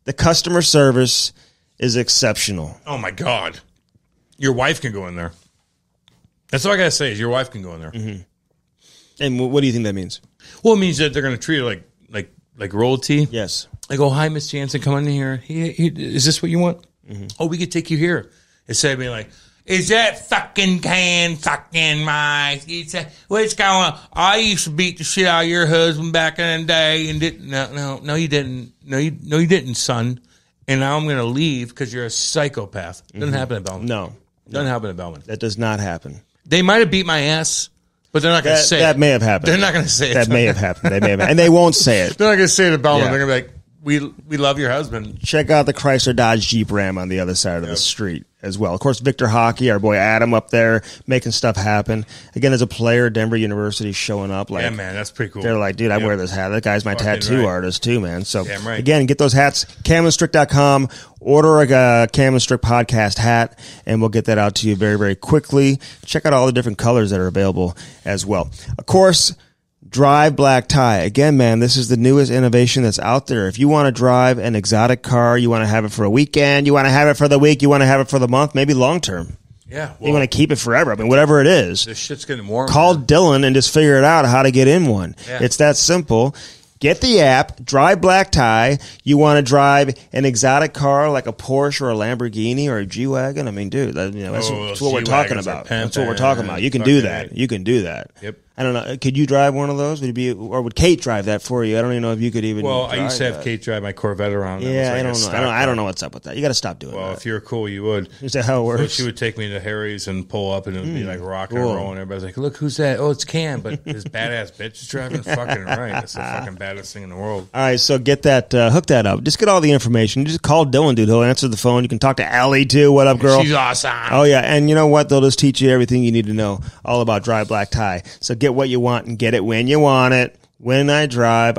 The customer service is exceptional. Oh, my God. Your wife can go in there. That's all I got to say is your wife can go in there. Mm-hmm. And what do you think that means? Well, it means that they're going to treat her like royalty. Yes. I go, hi, Miss Jansen, come in here. Is this what you want? Mm-hmm. Oh, we could take you here. Instead of being like, is that fucking my? What's going on? I used to beat the shit out of your husband back in the day, and didn't. No, you didn't. No, you didn't, son. And now I'm going to leave because you're a psychopath. Doesn't happen at Bellman. No, doesn't happen at Bellman. That does not happen. They might have beat my ass, but they're not going to say it. That may have happened. They're not going to say it. That may have happened. They may have, and they won't say it. They're not going to say it at Bellman. Yeah. They're going to be like, we love your husband. Check out the Chrysler Dodge Jeep Ram on the other side of the street as well. Of course, Victor Hockey, our boy Adam up there making stuff happen. Again, as a player, Denver University showing up. Like, yeah, man, that's pretty cool. They're like, dude, I wear this hat. That guy's my tattoo artist too, man. So right. Again, get those hats. CamandStrick.com. Order a Cam and Strick podcast hat, and we'll get that out to you very, very quickly. Check out all the different colors that are available as well. Of course, Drive Black Tie. Again, man, this is the newest innovation that's out there. If you want to drive an exotic car, you want to have it for a weekend, you want to have it for the week, you want to have it for the month, maybe long term. Yeah. You want to keep it forever. I mean, whatever it is. This shit's getting warm. Call Dylan and just figure it out how to get in one. Yeah. It's that simple. Get the app, Drive Black Tie. You want to drive an exotic car like a Porsche or a Lamborghini or a G-Wagon? I mean, dude, that's what we're talking about. That's what we're talking about. You can do that. You can do that. Yep. I don't know. Could you drive one of those? Would it be, or would Kate drive that for you? I don't even know if you could even. Well, I used to have Kate drive my Corvette around. Yeah, I don't know. I don't know what's up with that. You got to stop doing that. Well, if you're cool, you would. Is that how it works? So she would take me to Harry's and pull up, and it would be like rock and roll, and everybody's like, "Look, who's that? Oh, it's Cam." But this badass bitch is driving. Fucking right. That's the fucking baddest thing in the world. All right, so get that, hook that up. Just get all the information. Just call Dylan, dude. He'll answer the phone. You can talk to Allie too. What up, girl? She's awesome. Oh yeah, and you know what? They'll just teach you everything you need to know all about Drive Black Tie. So get what you want and get it when you want it. When I drive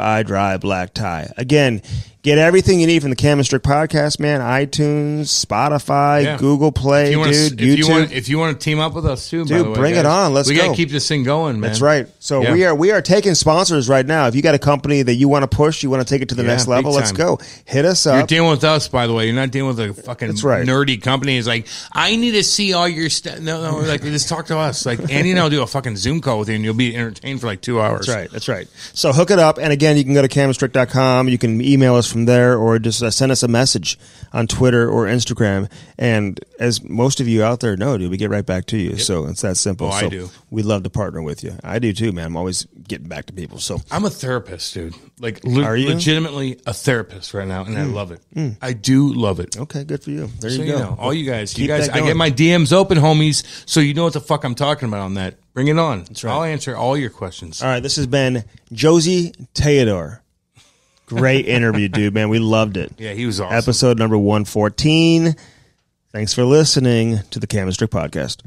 Black Tie. Again, get everything you need from the Cam and Strick podcast, man. iTunes, Spotify, Google Play, YouTube. If you want to team up with us too, dude, bring it on. Let's go. We got to keep this thing going, man. That's right. So we are taking sponsors right now. If you got a company that you want to push, you want to take it to the next level, let's go. Hit us up. You're dealing with us, by the way. You're not dealing with a fucking nerdy company. It's like, I need to see all your stuff. No, like, just talk to us. Like, Andy and I'll do a fucking Zoom call with you, and you'll be entertained for like 2 hours. That's right. So hook it up. And again, you can go to camandstrick.com. You can email us from there, or just send us a message on Twitter or Instagram. And as most of you out there know, dude, we get right back to you. Yep. So it's that simple. I do. We'd love to partner with you. I do too, man. I'm always getting back to people. So I'm a therapist, dude. Like, are you? Legitimately a therapist right now, and I love it. I do love it. Okay, good for you. There you go. Know, all you guys, I get my DMs open, homies, so you know what the fuck I'm talking about on that. Bring it on. That's right. I'll answer all your questions. All right, this has been Jose Théodore. Great interview, dude, man. We loved it. Yeah, he was awesome. Episode number 114. Thanks for listening to the Cam and Strick Podcast.